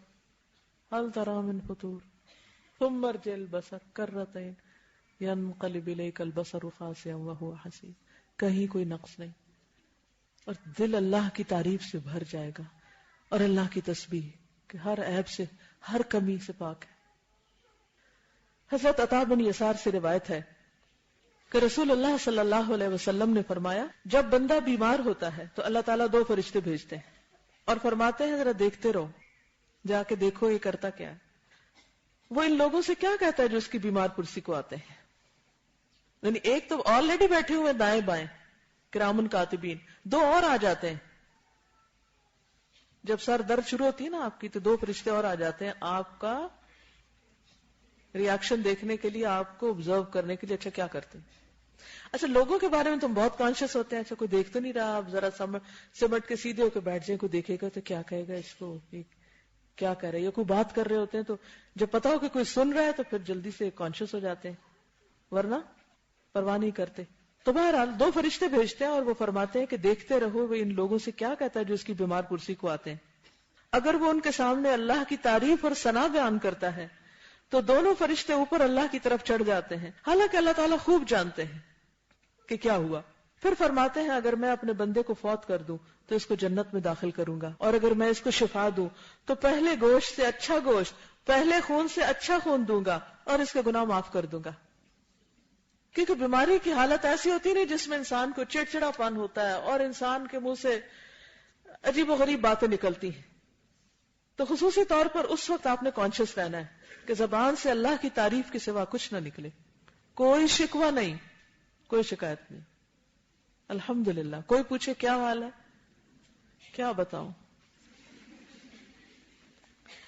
Speaker 1: هل ترى من فطور ثم ارجع البصر كرتين ينقلب اليك البصر خاسئا وهو حسير. کہیں کوئی نقص نہیں اور دل اللہ کی تعریف سے بھر جائے گا اور اللہ کی تسبیح کہ ہر عیب سے، ہر کمی سے پاک ہے. حضرت عطا بن یسار سے روایت ہے کہ رسول اللہ صلی اللہ علیہ وسلم نے فرمایا جب بندہ بیمار ہوتا ہے تو اللہ تعالیٰ 2 فرشتے بھیجتے ہیں اور فرماتے ہیں ذرا دیکھتے رہو، جا کے دیکھو یہ کرتا کیا ہے. وہ ان لوگوں سے کیا کہتا ہے جو اس کی بیمار پرسی کو آتے ہیں. یعنی ایک تو آلریڈی بیٹھے ہوئے دائیں بائیں کرامن کاتبین، 2 اور آ جاتے ہیں. جب سر درد شروع ہوتی ہے نا آپ کی تو 2 فرشتے اور آ جاتے ہیں آپ کا ری ایکشن دیکھنے کے لیے، آپ کو آبزرو کرنے کے لیے. اچھا کیا کرتے ہیں؟ اچھا لوگوں کے بارے میں تم بہت کانشیس ہوتے ہیں. اچھا کوئی دیکھ تو نہیں رہا، آپ ذرا سمٹ کے سیدھے ہو کے بیٹھ جائیں، کوئی دیکھے گا تو کیا کہے گا اس کو، کیا کہہ رہے ہیں. یا کوئی بات کر رہے ہوتے ہیں تو جب پتا ہو کہ کوئی سن رہا ہے تو پھر جلدی سے کانشیس ہو جاتے ہیں، ورنہ پرواہ نہیں کرتے. تو بہرحال 2 فرشتے بھیجتے ہیں اور وہ فرماتے ہیں کہ دیکھتے رہو وہ ان لوگوں سے کیا کہتا ہے جو اس کی بیمار پرسی کو آتے ہیں. اگر وہ ان کے سامنے اللہ کی تعریف اور ثنا بیان کرتا ہے تو دونوں فرشتے اوپر اللہ کی طرف چڑھ جاتے ہیں، حالانکہ اللہ تعالیٰ خوب جانتے ہیں کہ کیا ہوا. پھر فرماتے ہیں اگر میں اپنے بندے کو فوت کر دوں تو اس کو جنت میں داخل کروں گا، اور اگر میں اس کو شفا دوں تو پہلے گوشت سے اچھا گوشت، پہلے خون سے اچھا خون دوں گا اور اس کے گناہ معاف کر دوں گا. کیونکہ بیماری کی حالت ایسی ہوتی نہیں جس میں انسان کو چڑچڑا پن ہوتا ہے اور انسان کے منہ سے عجیب و غریب باتیں نکلتی ہیں. تو خصوصی طور پر اس وقت آپ نے کانشیس رہنا ہے کہ زبان سے اللہ کی تعریف کے سوا کچھ نہ نکلے، کوئی شکوہ نہیں، کوئی شکایت نہیں. الحمدللہ. کوئی پوچھے کیا حال ہے، کیا بتاؤں،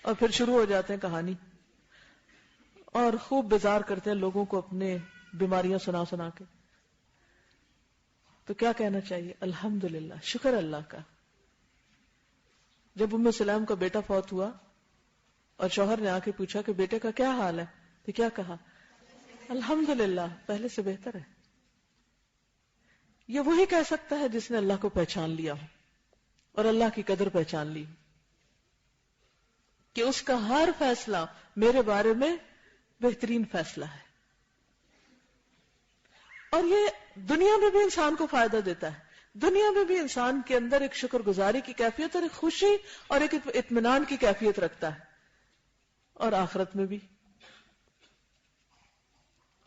Speaker 1: اور پھر شروع ہو جاتے ہیں کہانی اور خوب بیزار کرتے ہیں لوگوں کو اپنے بیماریاں سنا سنا کے. تو کیا کہنا چاہیے؟ الحمدللہ، شکر اللہ کا. جب ام سلیم کا بیٹا فوت ہوا اور شوہر نے آ کے پوچھا کہ بیٹے کا کیا حال ہے تو کیا کہا؟ الحمدللہ، پہلے سے بہتر ہے. یہ وہی کہہ سکتا ہے جس نے اللہ کو پہچان لیا ہو اور اللہ کی قدر پہچان لی کہ اس کا ہر فیصلہ میرے بارے میں بہترین فیصلہ ہے. اور یہ دنیا میں بھی انسان کو فائدہ دیتا ہے. دنیا میں بھی انسان کے اندر ایک شکر گزاری کی کیفیت اور ایک خوشی اور ایک اطمینان کی کیفیت رکھتا ہے، اور آخرت میں بھی.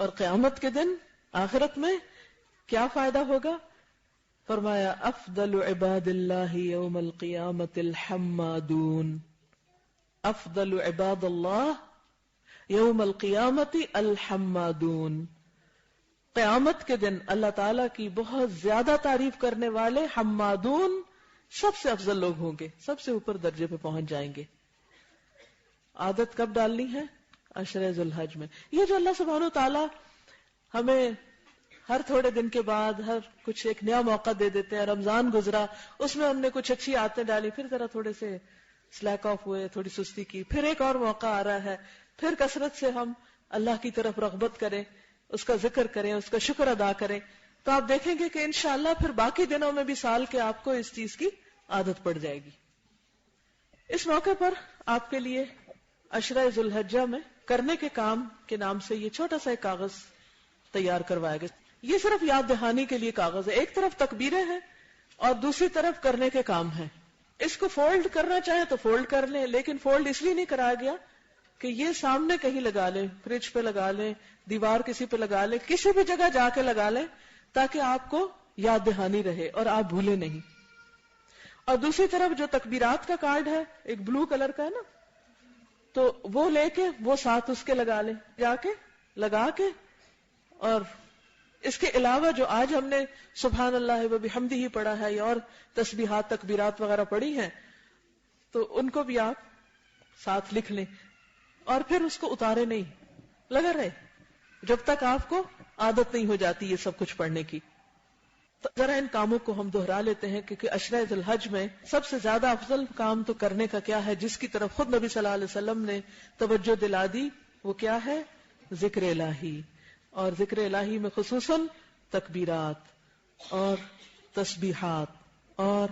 Speaker 1: اور قیامت کے دن آخرت میں کیا فائدہ ہوگا؟ فرمایا افضل عباد اللہ یوم القیامت الحمادون. افضل عباد اللہ یوم القیامت الحمادون. قیامت کے دن اللہ تعالیٰ کی بہت زیادہ تعریف کرنے والے حمادون سب سے افضل لوگ ہوں گے، سب سے اوپر درجے پہ پہنچ جائیں گے. عادت کب ڈالنی ہے؟ عشرہ ذی الحج میں. یہ جو اللہ سبحانہ و تعالیٰ ہمیں ہر تھوڑے دن کے بعد ہر کچھ ایک نیا موقع دے دیتے ہیں. رمضان گزرا، اس میں ہم نے کچھ اچھی عادتیں ڈالی، پھر ذرا تھوڑے سے سلیک آف ہوئے، تھوڑی سستی کی، پھر ایک اور موقع آ رہا ہے، پھر کثرت سے ہم اللہ کی طرف رغبت کریں، اس کا ذکر کریں، اس کا شکر ادا کریں، تو آپ دیکھیں گے کہ انشاءاللہ پھر باقی دنوں میں بھی سال کے آپ کو اس چیز کی عادت پڑ جائے گی. اس موقع پر آپ کے لیے عشرہ ذی الحجہ میں کرنے کے کام کے نام سے یہ چھوٹا سا ایک کاغذ تیار کروایا گیا. یہ صرف یاد دہانی کے لیے کاغذ ہے. ایک طرف تکبیریں ہیں اور دوسری طرف کرنے کے کام ہیں. اس کو فولڈ کرنا چاہے تو فولڈ کر لیں، لیکن فولڈ اس لیے نہیں کرایا گیا کہ یہ سامنے کہیں لگا لیں، فریج پہ لگا لیں، دیوار کسی پہ لگا لیں، کسی بھی جگہ جا کے لگا لیں تاکہ آپ کو یاد دہانی رہے اور آپ بھولے نہیں. اور دوسری طرف جو تکبیرات کا کارڈ ہے، ایک بلو کلر کا ہے نا، تو وہ لے کے وہ ساتھ اس کے لگا لیں، جا کے لگا کے. اور اس کے علاوہ جو آج ہم نے سبحان اللہ و بحمدہ پڑھا ہے یا اور تسبیحات تکبیرات وغیرہ پڑھی ہیں، تو ان کو بھی آپ ساتھ لکھ لیں اور پھر اس کو اتارے نہیں، لگا رہے جب تک آپ کو عادت نہیں ہو جاتی یہ سب کچھ پڑھنے کی. تو ذرا ان کاموں کو ہم دہرا لیتے ہیں کیونکہ عشرہ ذی الحج میں سب سے زیادہ افضل کام تو کرنے کا کیا ہے، جس کی طرف خود نبی صلی اللہ علیہ وسلم نے توجہ دلا دی، وہ کیا ہے؟ ذکر الہی. اور ذکر الہی میں خصوصاً تکبیرات اور تسبیحات اور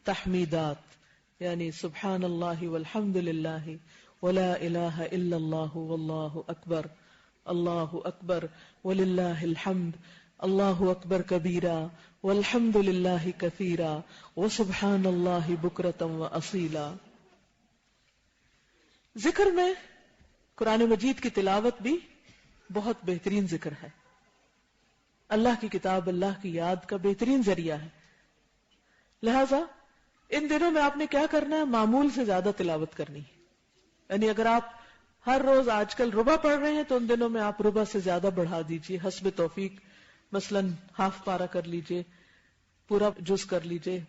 Speaker 1: تحمیدات، یعنی سبحان اللہ والحمد للہ ولا الہ الا اللہ واللہ اکبر، اللہ اکبر وللہ الحمد، اللہ اکبر کبیرا والحمد للہ کثیرا وسبحان اللہ بکرۃ واصیلا. ذکر میں قرآن مجید کی تلاوت بھی بہت بہترین ذکر ہے. اللہ کی کتاب، اللہ کی یاد کا بہترین ذریعہ ہے. لہذا ان دنوں میں آپ نے کیا کرنا ہے؟ معمول سے زیادہ تلاوت کرنی ہے. یعنی اگر آپ ہر روز آج کل ربع پڑھ رہے ہیں تو ان دنوں میں آپ ربع سے زیادہ بڑھا دیجیے حسب توفیق. مثلاً ہاف پارا کر لیجیے, پورا جز کر لیجیے,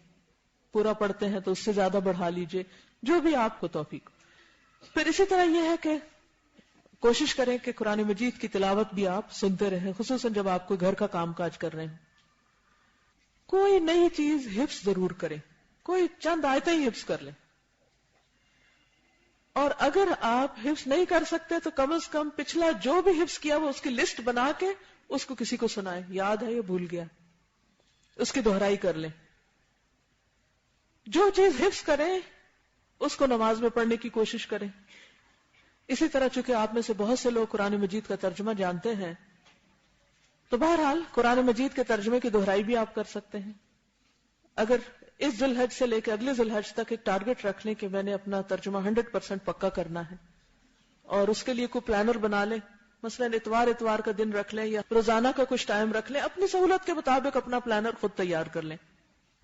Speaker 1: پورا پڑھتے ہیں تو اس سے زیادہ بڑھا لیجیے, جو بھی آپ کو توفیق. پھر اسی طرح یہ ہے کہ کوشش کریں کہ قرآن مجید کی تلاوت بھی آپ سنتے رہیں, خصوصاً جب آپ کو گھر کا کام کاج کر رہے ہیں. کوئی نئی چیز حفظ ضرور کریں, کوئی چند آیتیں ہی حفظ کر لیں, اور اگر آپ حفظ نہیں کر سکتے تو کم از کم پچھلا جو بھی حفظ کیا وہ اس کی لسٹ بنا کے اس کو کسی کو سنائیں, یاد ہے یا بھول گیا, اس کی دہرائی کر لیں. جو چیز حفظ کریں اس کو نماز میں پڑھنے کی کوشش کریں. اسی طرح چونکہ آپ میں سے بہت سے لوگ قرآن مجید کا ترجمہ جانتے ہیں تو بہرحال قرآن مجید کے ترجمے کی دہرائی بھی آپ کر سکتے ہیں. اگر اس ذی الحج سے لے کے اگلے ذی الحج تک ایک ٹارگٹ رکھ لیں کہ میں نے اپنا ترجمہ 100% پکا کرنا ہے, اور اس کے لیے کوئی پلانر بنا لیں, مثلا اتوار کا دن رکھ لیں یا روزانہ کا کچھ ٹائم رکھ لیں, اپنی سہولت کے مطابق اپنا پلانر خود تیار کر لیں,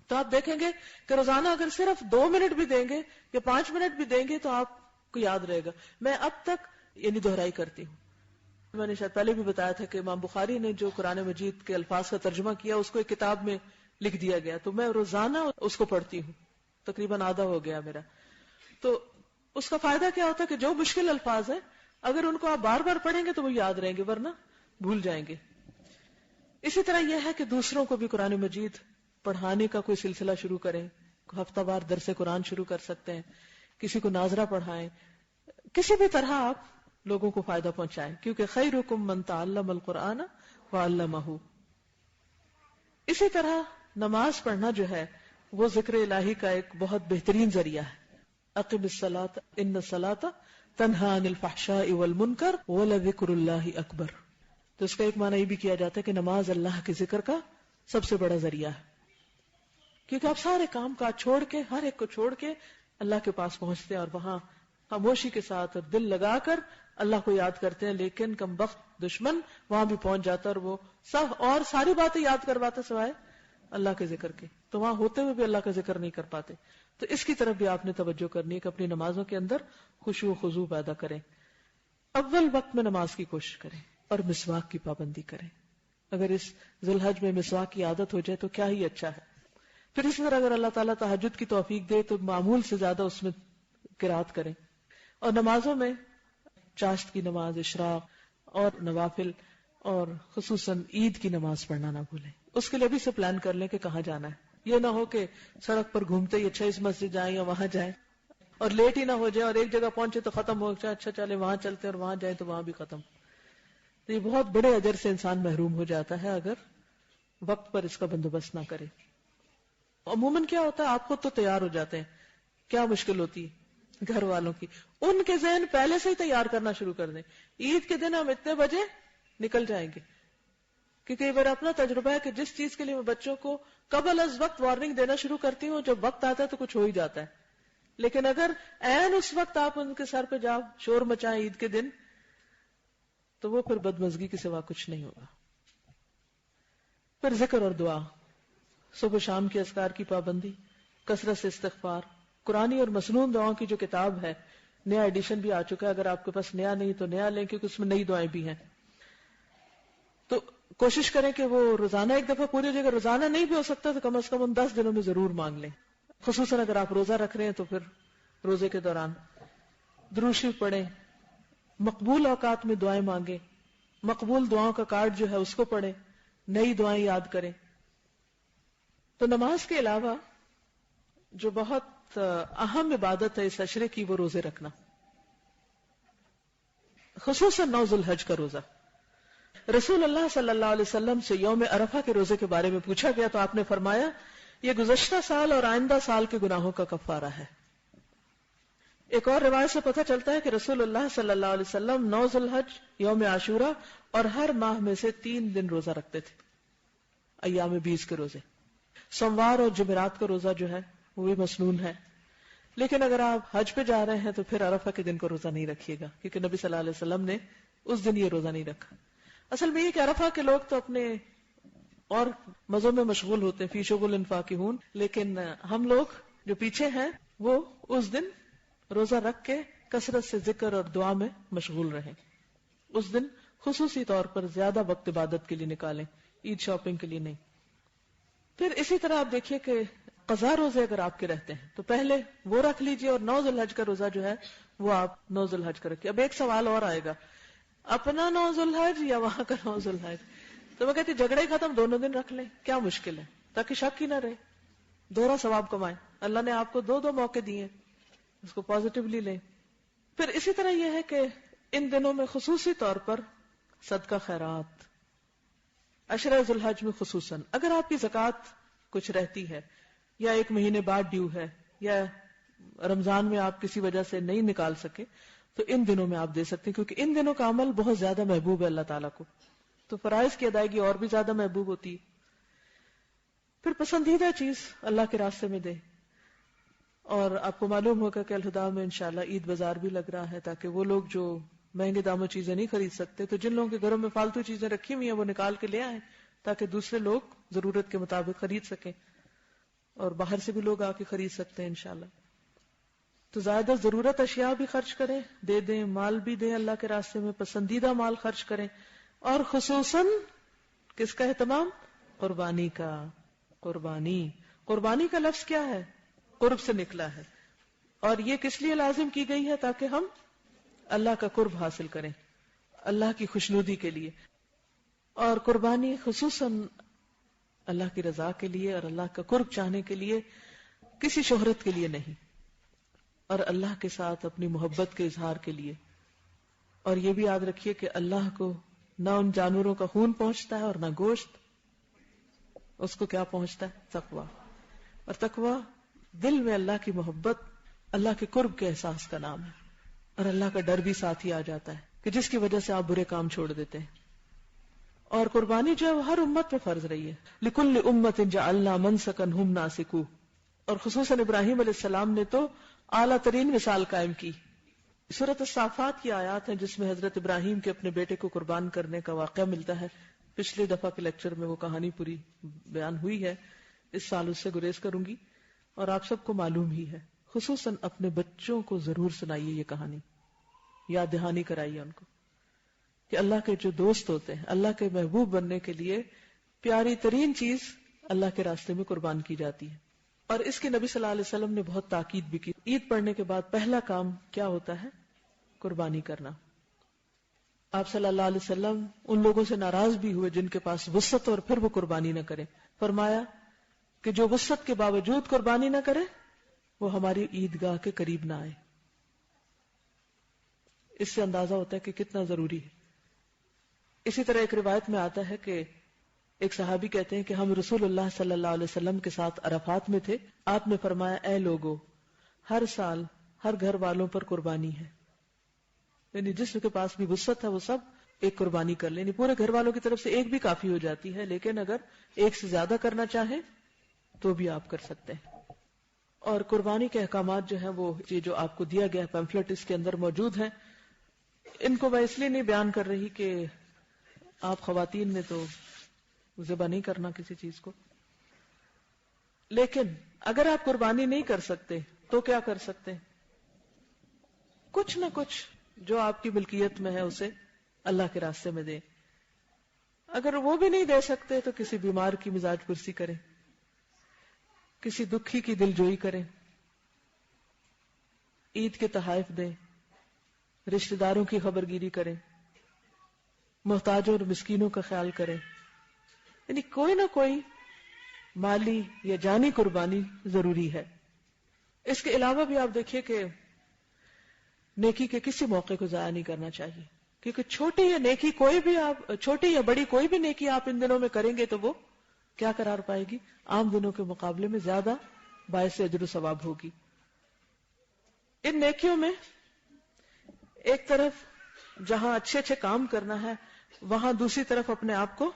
Speaker 1: تو آپ دیکھیں گے کہ روزانہ اگر صرف 2 منٹ بھی دیں گے یا 5 منٹ بھی دیں گے تو آپ کو یاد رہے گا. میں اب تک یعنی دہرائی کرتی ہوں. میں نے شاید پہلے بھی بتایا تھا کہ امام بخاری نے جو قرآن مجید کے الفاظ کا ترجمہ کیا اس کو ایک کتاب میں لکھ دیا گیا, تو میں روزانہ اس کو پڑھتی ہوں, تقریباً آدھا ہو گیا میرا. تو اس کا فائدہ کیا ہوتا ہے کہ جو مشکل الفاظ ہیں اگر ان کو آپ بار بار پڑھیں گے تو وہ یاد رہیں گے, ورنہ بھول جائیں گے. اسی طرح یہ ہے کہ دوسروں کو بھی قرآن مجید پڑھانے کا کوئی سلسلہ شروع کریں, ہفتہ وار درس قرآن شروع کر سکتے ہیں, کسی کو ناظرہ پڑھائیں, کسی بھی طرح آپ لوگوں کو فائدہ پہنچائیں, کیونکہ خیرکم من تعلم القرآن وعلمہ. اسی طرح نماز پڑھنا جو ہے وہ ذکر الہی کا ایک بہت بہترین ذریعہ ہے. اقم الصلاۃ ان الصلاۃ تنہی عن الفحشاء والمنکر ولذکر اللہ اکبر. تو اس کا ایک معنی یہ بھی کیا جاتا ہے کہ نماز اللہ کے ذکر کا سب سے بڑا ذریعہ ہے, کیونکہ آپ سارے کام کاج چھوڑ کے, ہر ایک کو چھوڑ کے اللہ کے پاس پہنچتے ہیں اور وہاں خاموشی کے ساتھ اور دل لگا کر اللہ کو یاد کرتے ہیں. لیکن کم بخت دشمن وہاں بھی پہنچ جاتا اور وہ سب اور ساری باتیں یاد کرواتا سوائے اللہ کے ذکر کے, تو وہاں ہوتے ہوئے بھی اللہ کا ذکر نہیں کر پاتے. تو اس کی طرف بھی آپ نے توجہ کرنی ہے کہ اپنی نمازوں کے اندر خشوع و خضوع پیدا کریں. اول وقت میں نماز کی کوشش کریں اور مسواک کی پابندی کریں. اگر اس ذی الحج میں مسواک کی عادت ہو جائے تو کیا ہی اچھا ہے. پھر اسی طرح اگر اللہ تعالیٰ تہجد کی توفیق دے تو معمول سے زیادہ اس میں قرات کریں. اور نمازوں میں چاشت کی نماز, اشراق اور نوافل اور خصوصاً عید کی نماز پڑھنا نہ بھولیں. اس کے لیے بھی سے پلان کر لیں کہ کہاں جانا ہے. یہ نہ ہو کہ سڑک پر گھومتے ہی اچھا اس مسجد جائیں یا وہاں جائیں, اور لیٹ ہی نہ ہو جائے اور ایک جگہ پہنچے تو ختم ہو جائے, اچھا چلے وہاں چلتے اور وہاں جائیں تو وہاں بھی ختم. تو یہ بہت بڑے اجر سے انسان محروم ہو جاتا ہے اگر وقت پر اس کا بندوبست نہ کرے. عموماً کیا ہوتا ہے, آپ خود تو تیار ہو جاتے ہیں, کیا مشکل ہوتی ہے گھر والوں کی, ان کے ذہن پہلے سے ہی تیار کرنا شروع کر دیں. عید کے دن ہم اتنے بجے نکل جائیں گے, کیونکہ یہ میرا اپنا تجربہ ہے کہ جس چیز کے لیے میں بچوں کو قبل از وقت وارننگ دینا شروع کرتی ہوں, جب وقت آتا ہے تو کچھ ہو ہی جاتا ہے. لیکن اگر عین اس وقت آپ ان کے سر پہ جاؤ شور مچائیں عید کے دن, تو وہ پھر بدمزگی کے سوا کچھ نہیں ہوگا. پھر ذکر اور دعا, صبح شام کے اذکار کی پابندی, کثرت سے استغفار. قرآنی اور مسنون دعاؤں کی جو کتاب ہے, نیا ایڈیشن بھی آ چکا ہے, اگر آپ کے پاس نیا نہیں تو نیا لیں, کیونکہ اس میں نئی دعائیں بھی ہیں. تو کوشش کریں کہ وہ روزانہ ایک دفعہ پوری جگہ, روزانہ نہیں بھی ہو سکتا تو کم از کم ان 10 دنوں میں ضرور مانگ لیں. خصوصاً اگر آپ روزہ رکھ رہے ہیں تو پھر روزے کے دوران درود شریف پڑھیں, مقبول اوقات میں دعائیں مانگیں, مقبول دعاؤں کا کارڈ جو ہے اس کو پڑھیں, نئی دعائیں یاد کریں. تو نماز کے علاوہ جو بہت اہم عبادت ہے اس عشرے کی, وہ روزے رکھنا, خصوصاً 9 ذی الحج کا روزہ. رسول اللہ صلی اللہ علیہ وسلم سے یوم عرفہ کے روزے کے بارے میں پوچھا گیا تو آپ نے فرمایا یہ گزشتہ سال اور آئندہ سال کے گناہوں کا کفارہ ہے. ایک اور روایت سے پتہ چلتا ہے کہ رسول اللہ صلی اللہ علیہ وسلم 9 ذی الحج, یوم عاشورہ اور ہر ماہ میں سے 3 دن روزہ رکھتے تھے, ایام 20 کے روزے. سوموار اور جمعرات کا روزہ جو ہے وہ بھی مسنون ہے. لیکن اگر آپ حج پہ جا رہے ہیں تو پھر عرفہ کے دن کو روزہ نہیں رکھیے گا, کیونکہ نبی صلی اللہ علیہ وسلم نے اس دن یہ روزہ نہیں رکھا. اصل میں یہ کہ عرفہ کے لوگ تو اپنے اور مزوں میں مشغول ہوتے ہیں, فی شغل فاکہون, لیکن ہم لوگ جو پیچھے ہیں وہ اس دن روزہ رکھ کے کثرت سے ذکر اور دعا میں مشغول رہیں. اس دن خصوصی طور پر زیادہ وقت عبادت کے لیے نکالیں، عید شاپنگ کے لیے نہیں. پھر اسی طرح آپ دیکھیے کہ قضا روزے اگر آپ کے رہتے ہیں تو پہلے وہ رکھ لیجئے، اور 9 ذی الحج کا روزہ جو ہے وہ آپ 9 ذی الحج کا رکھیے. اب ایک سوال اور آئے گا، اپنا 9 ذی الحج یا وہاں کا 9 ذی الحج؟ تو میں کہتی جھگڑے ختم، دونوں دن رکھ لیں، کیا مشکل ہے، تاکہ شک ہی نہ رہے، دوہرا ثواب کمائیں. اللہ نے آپ کو 2 موقع دیے، اس کو پازیٹیولی لیں. پھر اسی طرح یہ ہے کہ ان دنوں میں خصوصی طور پر صدقہ خیرات، عشرہ ذی الحج میں خصوصاً اگر آپ کی زکوٰۃ کچھ رہتی ہے یا 1 مہینے بعد ڈیو ہے یا رمضان میں آپ کسی وجہ سے نہیں نکال سکے تو ان دنوں میں آپ دے سکتے ہیں، کیونکہ ان دنوں کا عمل بہت زیادہ محبوب ہے اللہ تعالیٰ کو. تو فرائض کی ادائیگی اور بھی زیادہ محبوب ہوتی ہے. پھر پسندیدہ چیز اللہ کے راستے میں دیں. اور آپ کو معلوم ہوگا کہ الہدا میں انشاءاللہ عید بازار بھی لگ رہا ہے، تاکہ وہ لوگ جو مہنگے داموں چیزیں نہیں خرید سکتے تو جن لوگوں کے گھروں میں فالتو چیزیں رکھی ہوئی ہیں وہ نکال کے لے آئیں، تاکہ دوسرے لوگ ضرورت کے مطابق خرید سکیں، اور باہر سے بھی لوگ آ کے خرید سکتے ہیں انشاءاللہ. تو زیادہ ضرورت اشیاء بھی خرچ کریں، دے دیں، مال بھی دیں اللہ کے راستے میں، پسندیدہ مال خرچ کریں. اور خصوصاً کس کا اہتمام؟ قربانی کا. قربانی کا لفظ کیا ہے؟ قرب سے نکلا ہے، اور یہ کس لیے لازم کی گئی ہے؟ تاکہ ہم اللہ کا قرب حاصل کریں، اللہ کی خوشنودی کے لیے. اور قربانی خصوصاً اللہ کی رضا کے لیے اور اللہ کا قرب چاہنے کے لیے، کسی شہرت کے لیے نہیں، اور اللہ کے ساتھ اپنی محبت کے اظہار کے لیے. اور یہ بھی یاد رکھیے کہ اللہ کو نہ ان جانوروں کا خون پہنچتا ہے اور نہ گوشت، اس کو کیا پہنچتا ہے؟ تقویٰ. اور تقویٰ دل میں اللہ کی محبت، اللہ کے قرب کے احساس کا نام ہے، اور اللہ کا ڈر بھی ساتھ ہی آ جاتا ہے کہ جس کی وجہ سے آپ برے کام چھوڑ دیتے ہیں. اور قربانی جو ہے وہ ہر امت پہ فرض رہی ہے. لِكُلِّ أُمَّةٍ جَعَلْنَا مَنْسَكًا هُمْ نَاسِكُوهُ. اور خصوصاً ابراہیم علیہ السلام نے تو اعلیٰ ترین مثال قائم کی. سورۃ الصافات کی آیات ہیں جس میں حضرت ابراہیم کے اپنے بیٹے کو قربان کرنے کا واقعہ ملتا ہے. پچھلے دفعہ کے لیکچر میں وہ کہانی پوری بیان ہوئی ہے، اس سال اس سے گریز کروں گی، اور آپ سب کو معلوم ہی ہے. خصوصاً اپنے بچوں کو ضرور سنائیے یہ کہانی، یاد دہانی کرائیے ان کو کہ اللہ کے جو دوست ہوتے ہیں، اللہ کے محبوب بننے کے لیے پیاری ترین چیز اللہ کے راستے میں قربان کی جاتی ہے. اور اس کی نبی صلی اللہ علیہ وسلم نے بہت تاکید بھی کی. عید پڑھنے کے بعد پہلا کام کیا ہوتا ہے؟ قربانی کرنا. آپ صلی اللہ علیہ وسلم ان لوگوں سے ناراض بھی ہوئے جن کے پاس وسعت اور پھر وہ قربانی نہ کرے. فرمایا کہ جو وسعت کے باوجود قربانی نہ کرے وہ ہماری عیدگاہ کے قریب نہ آئے. اس سے اندازہ ہوتا ہے کہ کتنا ضروری ہے. اسی طرح ایک روایت میں آتا ہے کہ ایک صحابی کہتے ہیں کہ ہم رسول اللہ صلی اللہ علیہ وسلم کے ساتھ عرفات میں تھے. آپ نے فرمایا اے لوگو، ہر سال ہر گھر والوں پر قربانی ہے، یعنی جس کے پاس بھی وسعت ہے وہ سب ایک قربانی کر لیں. یعنی پورے گھر والوں کی طرف سے ایک بھی کافی ہو جاتی ہے، لیکن اگر ایک سے زیادہ کرنا چاہیں تو بھی آپ کر سکتے ہیں. اور قربانی کے احکامات جو ہیں وہ یہ جو آپ کو دیا گیا پیمفلٹ اس کے اندر موجود ہیں. ان کو میں اس لیے نہیں بیان کر رہی کہ آپ خواتین نے تو ذبح نہیں کرنا کسی چیز کو، لیکن اگر آپ قربانی نہیں کر سکتے تو کیا کر سکتے ہیں؟ کچھ نہ کچھ جو آپ کی ملکیت میں ہے اسے اللہ کے راستے میں دیں. اگر وہ بھی نہیں دے سکتے تو کسی بیمار کی مزاج پرسی کریں، کسی دکھی کی دل جوئی کریں، عید کے تحائف دیں، رشتہ داروں کی خبرگیری کریں، محتاجوں اور مسکینوں کا خیال کریں. یعنی کوئی نہ کوئی مالی یا جانی قربانی ضروری ہے. اس کے علاوہ بھی آپ دیکھیے کہ نیکی کے کسی موقع کو ضائع نہیں کرنا چاہیے، کیونکہ چھوٹی یا بڑی کوئی بھی نیکی آپ ان دنوں میں کریں گے تو وہ کیا قرار پائے گی؟ عام دنوں کے مقابلے میں زیادہ باعث اجر و ثواب ہوگی. ان نیکیوں میں ایک طرف جہاں اچھے اچھے کام کرنا ہے وہاں دوسری طرف اپنے آپ کو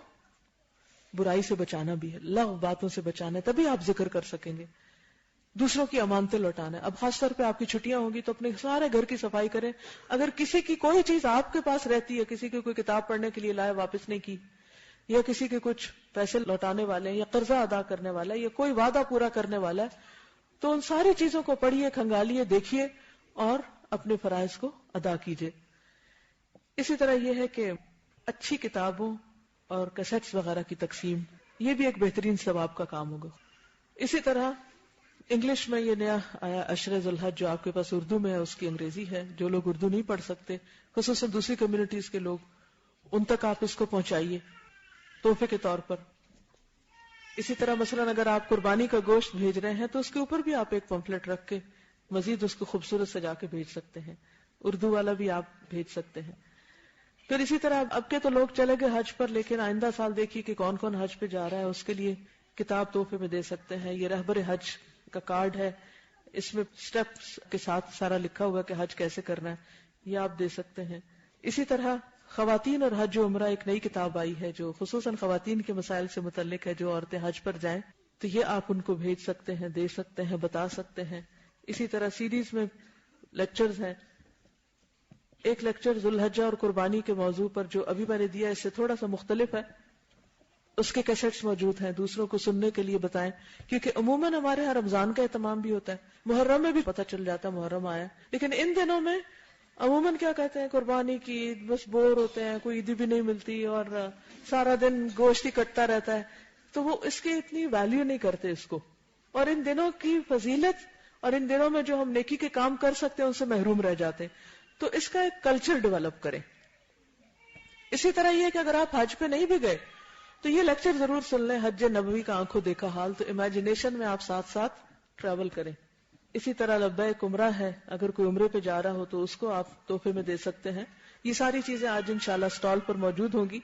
Speaker 1: برائی سے بچانا بھی ہے، لغو باتوں سے بچانا ہے، تبھی آپ ذکر کر سکیں گے. دوسروں کی امانتیں لوٹانا ہے. اب خاص طور پہ آپ کی چھٹیاں ہوں گی تو اپنے سارے گھر کی صفائی کریں. اگر کسی کی کوئی چیز آپ کے پاس رہتی ہے، کسی کی کوئی کتاب پڑھنے کے لیے لائے واپس نہیں کی، یا کسی کے کچھ پیسے لوٹانے والے ہیں یا قرضہ ادا کرنے والا ہے یا کوئی وعدہ پورا کرنے والا ہے، تو ان ساری چیزوں کو پڑھیے، کھنگالیے، دیکھیے اور اپنے فرائض کو ادا کیجیے. اسی طرح یہ ہے کہ اچھی کتابوں اور کیسٹس وغیرہ کی تقسیم، یہ بھی ایک بہترین ثواب کا کام ہوگا. اسی طرح انگلش میں یہ نیا آیا عشر ذی الحج، جو آپ کے پاس اردو میں ہے، اس کی انگریزی ہے. جو لوگ اردو نہیں پڑھ سکتے، خصوصاً دوسری کمیونٹیز کے لوگ، ان تک آپ اس کو پہنچائیے تحفے کے طور پر. اسی طرح مثلاً اگر آپ قربانی کا گوشت بھیج رہے ہیں تو اس کے اوپر بھی آپ ایک پمفلٹ رکھ کے مزید اس کو خوبصورت سجا کے بھیج سکتے ہیں. اردو والا بھی آپ بھیج سکتے ہیں. پھر اسی طرح اب کے تو لوگ چلے گئے حج پر، لیکن آئندہ سال دیکھیے کہ کون کون حج پہ جا رہا ہے، اس کے لیے کتاب تحفے میں دے سکتے ہیں. یہ رہبر حج کا کارڈ ہے، اس میں سٹیپس کے ساتھ سارا لکھا ہوا کہ حج کیسے کرنا ہے، یہ آپ دے سکتے ہیں. اسی طرح خواتین اور حج و عمرہ ایک نئی کتاب آئی ہے جو خصوصاً خواتین کے مسائل سے متعلق ہے. جو عورتیں حج پر جائیں تو یہ آپ ان کو بھیج سکتے ہیں، دے سکتے ہیں، بتا سکتے ہیں. اسی طرح سیریز میں لیکچرز ہیں. ایک لیکچر ذو الحجہ اور قربانی کے موضوع پر جو ابھی میں نے دیا اس سے تھوڑا سا مختلف ہے، اس کے کیسٹس موجود ہیں، دوسروں کو سننے کے لیے بتائیں. کیونکہ عموماً ہمارے یہاں رمضان کا اہتمام بھی ہوتا ہے، محرم میں بھی پتہ چل جاتا ہے محرم آیا، لیکن ان دنوں میں عموماً کیا کہتے ہیں قربانی کی عید، بس بور ہوتے ہیں، کوئی عیدی بھی نہیں ملتی اور سارا دن گوشت ہی کٹتا رہتا ہے، تو وہ اس کی اتنی ویلیو نہیں کرتے اس کو. اور ان دنوں کی فضیلت اور ان دنوں میں جو ہم نیکی کے کام کر سکتے ہیں ان سے محروم رہ جاتے ہیں. تو اس کا ایک کلچر ڈیولپ کریں. اسی طرح یہ کہ اگر آپ حج پہ نہیں بھی گئے تو یہ لیکچر ضرور سن لیں، حج نبوی کا آنکھوں دیکھا حال، تو امیجنیشن میں آپ ساتھ ساتھ ٹریول کریں. اسی طرح لبیک عمرہ ہے، اگر کوئی عمرے پہ جا رہا ہو تو اس کو آپ تحفے میں دے سکتے ہیں. یہ ساری چیزیں آج انشاءاللہ سٹال پر موجود ہوں گی.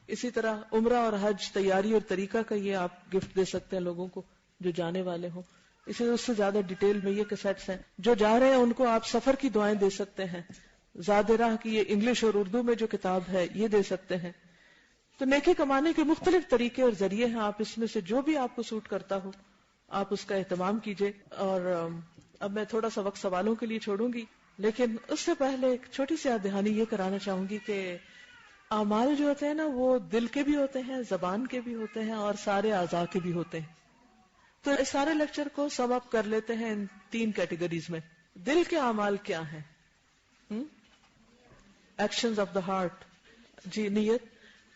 Speaker 1: اسی طرح عمرہ اور حج تیاری اور طریقہ کا یہ آپ گفٹ دے سکتے ہیں لوگوں کو جو جانے والے ہوں. اسی اس سے زیادہ ڈیٹیل میں یہ کیسٹس ہیں. جو جا رہے ہیں ان کو آپ سفر کی دعائیں دے سکتے ہیں. زاد راہ کی یہ انگلش اور اردو میں جو کتاب ہے یہ دے سکتے ہیں. تو نیکی کمانے کے مختلف طریقے اور ذریعے ہیں، آپ اس میں سے جو بھی آپ کو سوٹ کرتا ہو آپ اس کا اہتمام کیجیے. اور اب میں تھوڑا سا وقت سوالوں کے لیے چھوڑوں گی، لیکن اس سے پہلے ایک چھوٹی سی یاد دہانی یہ کرانا چاہوں گی کہ اعمال جو ہوتے ہیں نا وہ دل کے بھی ہوتے ہیں، زبان کے بھی ہوتے ہیں اور سارے اعضاء کے بھی ہوتے ہیں. تو اس سارے لیکچر کو سم اپ کر لیتے ہیں ان 3 کیٹیگریز میں. دل کے اعمال کیا ہیں؟ Actions of the heart. جی، نیت،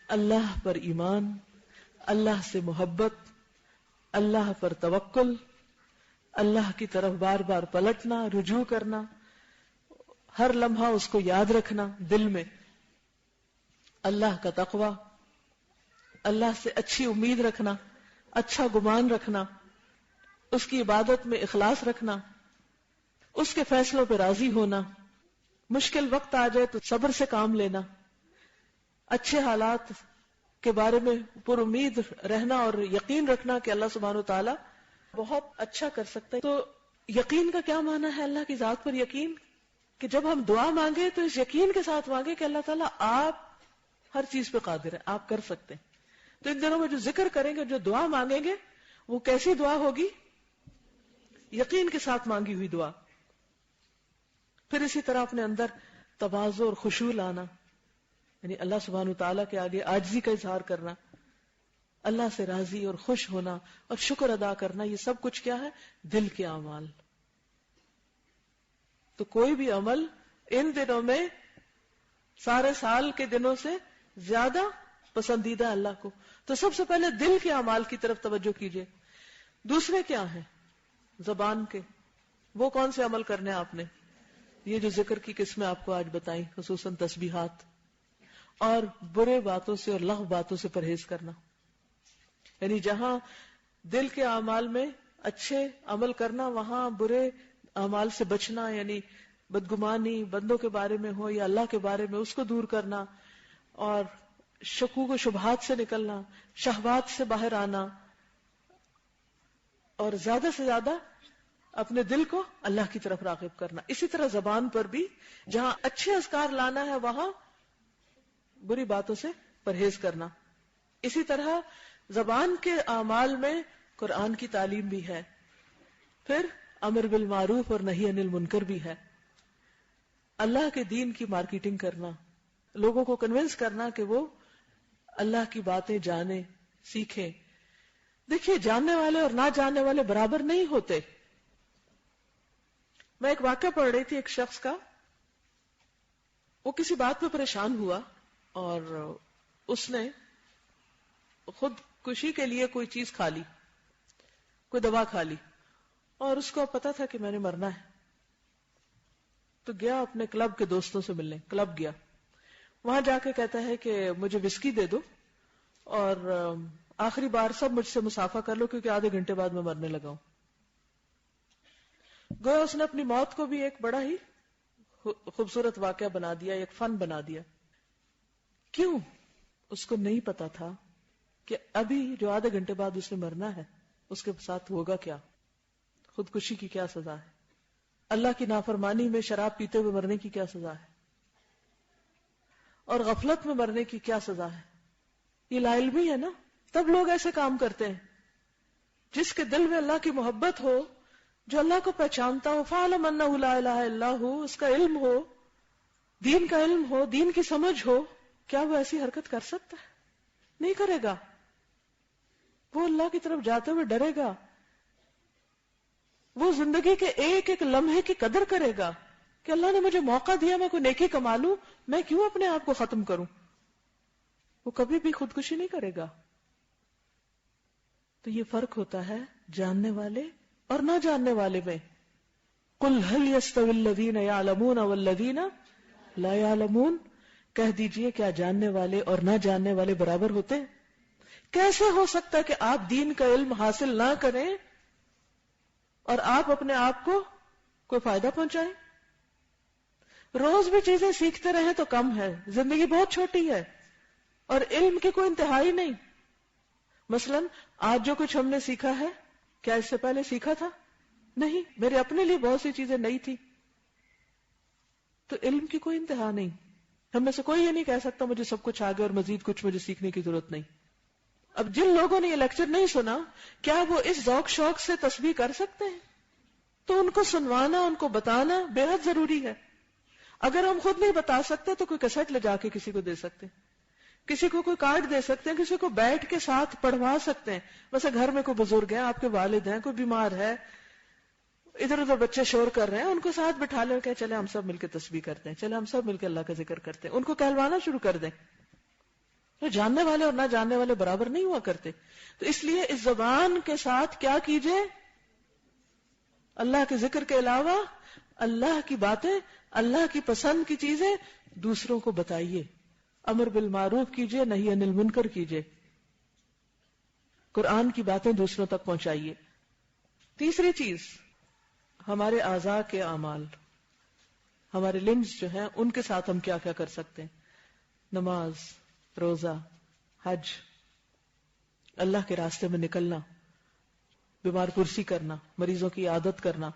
Speaker 1: اللہ پر ایمان، اللہ سے محبت، اللہ پر توکل، اللہ کی طرف بار بار پلٹنا، رجوع کرنا، ہر لمحہ اس کو یاد رکھنا دل میں، اللہ کا تقوی، اللہ سے اچھی امید رکھنا، اچھا گمان رکھنا، اس کی عبادت میں اخلاص رکھنا، اس کے فیصلوں پہ راضی ہونا، مشکل وقت آ جائے تو صبر سے کام لینا، اچھے حالات کے بارے میں پر امید رہنا اور یقین رکھنا کہ اللہ سبحانہ وتعالی بہت اچھا کر سکتا ہے. تو یقین کا کیا معنی ہے؟ اللہ کی ذات پر یقین، کہ جب ہم دعا مانگے تو اس یقین کے ساتھ مانگے کہ اللہ تعالیٰ آپ ہر چیز پہ قادر ہیں، آپ کر سکتے ہیں. تو ان دنوں میں جو ذکر کریں گے، جو دعا مانگیں گے، وہ کیسی دعا ہوگی؟ یقین کے ساتھ مانگی ہوئی دعا. پھر اسی طرح اپنے اندر تواضع اور خشوع لانا، یعنی اللہ سبحانہ وتعالیٰ کے آگے عاجزی کا اظہار کرنا، اللہ سے راضی اور خوش ہونا اور شکر ادا کرنا. یہ سب کچھ کیا ہے؟ دل کے اعمال. تو کوئی بھی عمل ان دنوں میں سارے سال کے دنوں سے زیادہ پسندیدہ اللہ کو. تو سب سے پہلے دل کے اعمال کی طرف توجہ کیجیے. دوسرے کیا ہیں؟ زبان کے. وہ کون سے عمل کرنے آپ نے؟ یہ جو ذکر کی قسمیں آپ کو آج بتائیں، خصوصاً تسبیحات، اور برے باتوں سے اور لغو باتوں سے پرہیز کرنا. یعنی جہاں دل کے اعمال میں اچھے عمل کرنا، وہاں برے اعمال سے بچنا، یعنی بدگمانی بندوں کے بارے میں ہو یا اللہ کے بارے میں، اس کو دور کرنا، اور شکوک و شبہات سے نکلنا، شہوات سے باہر آنا، اور زیادہ سے زیادہ اپنے دل کو اللہ کی طرف راغب کرنا. اسی طرح زبان پر بھی جہاں اچھے اذکار لانا ہے وہاں بری باتوں سے پرہیز کرنا. اسی طرح زبان کے اعمال میں قرآن کی تعلیم بھی ہے، پھر امر بالمعروف اور نہی عن المنکر بھی ہے. اللہ کے دین کی مارکیٹنگ کرنا، لوگوں کو کنونس کرنا کہ وہ اللہ کی باتیں جانیں، سیکھیں. دیکھیے، جاننے والے اور نہ جاننے والے برابر نہیں ہوتے. میں ایک واقعہ پڑھ رہی تھی ایک شخص کا، وہ کسی بات پہ پریشان ہوا اور اس نے خود کشی کے لیے کوئی چیز کھا لی، کوئی دوا کھا لی، اور اس کو پتا تھا کہ میں نے مرنا ہے، تو گیا اپنے کلب کے دوستوں سے ملنے، کلب گیا، وہاں جا کے کہتا ہے کہ مجھے وسکی دے دو اور آخری بار سب مجھ سے مسافہ کر لو کیونکہ آدھے گھنٹے بعد میں مرنے لگا ہوں۔ گویا اس نے اپنی موت کو بھی ایک بڑا ہی خوبصورت واقعہ بنا دیا، ایک فن بنا دیا۔ کیوں؟ اس کو نہیں پتا تھا کہ ابھی جو آدھے گھنٹے بعد اس نے مرنا ہے اس کے ساتھ ہوگا کیا، خودکشی کی کیا سزا ہے، اللہ کی نافرمانی میں شراب پیتے ہوئے مرنے کی کیا سزا ہے، اور غفلت میں مرنے کی کیا سزا ہے۔ یہ لا علمی ہے نا، تب لوگ ایسے کام کرتے ہیں۔ جس کے دل میں اللہ کی محبت ہو، جو اللہ کو پہچانتا ہو، فَعَلَمْ أَنَّهُ لَا إِلَهَ إِلَّا هُوَ، اس کا علم ہو، دین کا علم ہو، دین کی سمجھ ہو، کیا وہ ایسی حرکت کر سکتا ہے؟ نہیں کرے گا۔ وہ اللہ کی طرف جاتے ہوئے ڈرے گا، وہ زندگی کے ایک ایک لمحے کی قدر کرے گا کہ اللہ نے مجھے موقع دیا، میں کوئی نیکی کما لوں، میں کیوں اپنے آپ کو ختم کروں۔ وہ کبھی بھی خودکشی نہیں کرے گا۔ تو یہ فرق ہوتا ہے جاننے والے اور نہ جاننے والے میں۔ قُلْ هَلْ يَسْتَوِي الَّذِينَ يَعْلَمُونَ وَالَّذِينَ لَا يَعْلَمُونَ، کہہ دیجئے کیا جاننے والے اور نہ جاننے والے برابر ہوتے ہیں؟ کیسے ہو سکتا ہے کہ آپ دین کا علم حاصل نہ کریں اور آپ اپنے آپ کو کوئی فائدہ پہنچائیں؟ روز بھی چیزیں سیکھتے رہیں تو کم ہے، زندگی بہت چھوٹی ہے اور علم کی کوئی انتہائی نہیں۔ مثلا آج جو کچھ ہم نے سیکھا ہے، کیا اس سے پہلے سیکھا تھا؟ نہیں، میرے اپنے لیے بہت سی چیزیں نئی تھی۔ تو علم کی کوئی انتہا نہیں، ہم میں سے کوئی یہ نہیں کہہ سکتا مجھے سب کچھ آگے اور مزید کچھ مجھے سیکھنے کی ضرورت نہیں۔ اب جن لوگوں نے یہ لیکچر نہیں سنا، کیا وہ اس ذوق شوق سے تسبیح کر سکتے ہیں؟ تو ان کو سنوانا، ان کو بتانا بے حد ضروری ہے۔ اگر ہم خود نہیں بتا سکتے تو کوئی کیسٹ لے جا کے کسی کو دے سکتے ہیں، کسی کو کوئی کارڈ دے سکتے ہیں، کسی کو بیٹھ کے ساتھ پڑھوا سکتے ہیں۔ ویسے گھر میں کوئی بزرگ ہیں، آپ کے والد ہیں، کوئی بیمار ہے، ادھر ادھر بچے شور کر رہے ہیں، ان کو ساتھ بٹھا لے کہ چلے ہم سب مل کے تسبیح کرتے ہیں، چلے ہم سب مل کے اللہ کا ذکر کرتے ہیں، ان کو کہلوانا شروع کر دیں۔ تو جاننے والے اور نہ جاننے والے برابر نہیں ہوا کرتے۔ تو اس لیے اس زبان کے ساتھ کیا کیجئے؟ اللہ کے ذکر کے علاوہ اللہ کی باتیں، اللہ کی پسند کی چیزیں دوسروں کو بتائیے، امر بالمعروف کیجئے، نہی عن المنکر کیجئے، قرآن کی باتیں دوسروں تک پہنچائیے۔ تیسری چیز، ہمارے اعضاء کے اعمال، ہمارے لمز جو ہیں ان کے ساتھ ہم کیا کیا کر سکتے ہیں۔ نماز، روزہ، حج، اللہ کے راستے میں نکلنا، بیمار پرسی کرنا، مریضوں کی عیادت کرنا،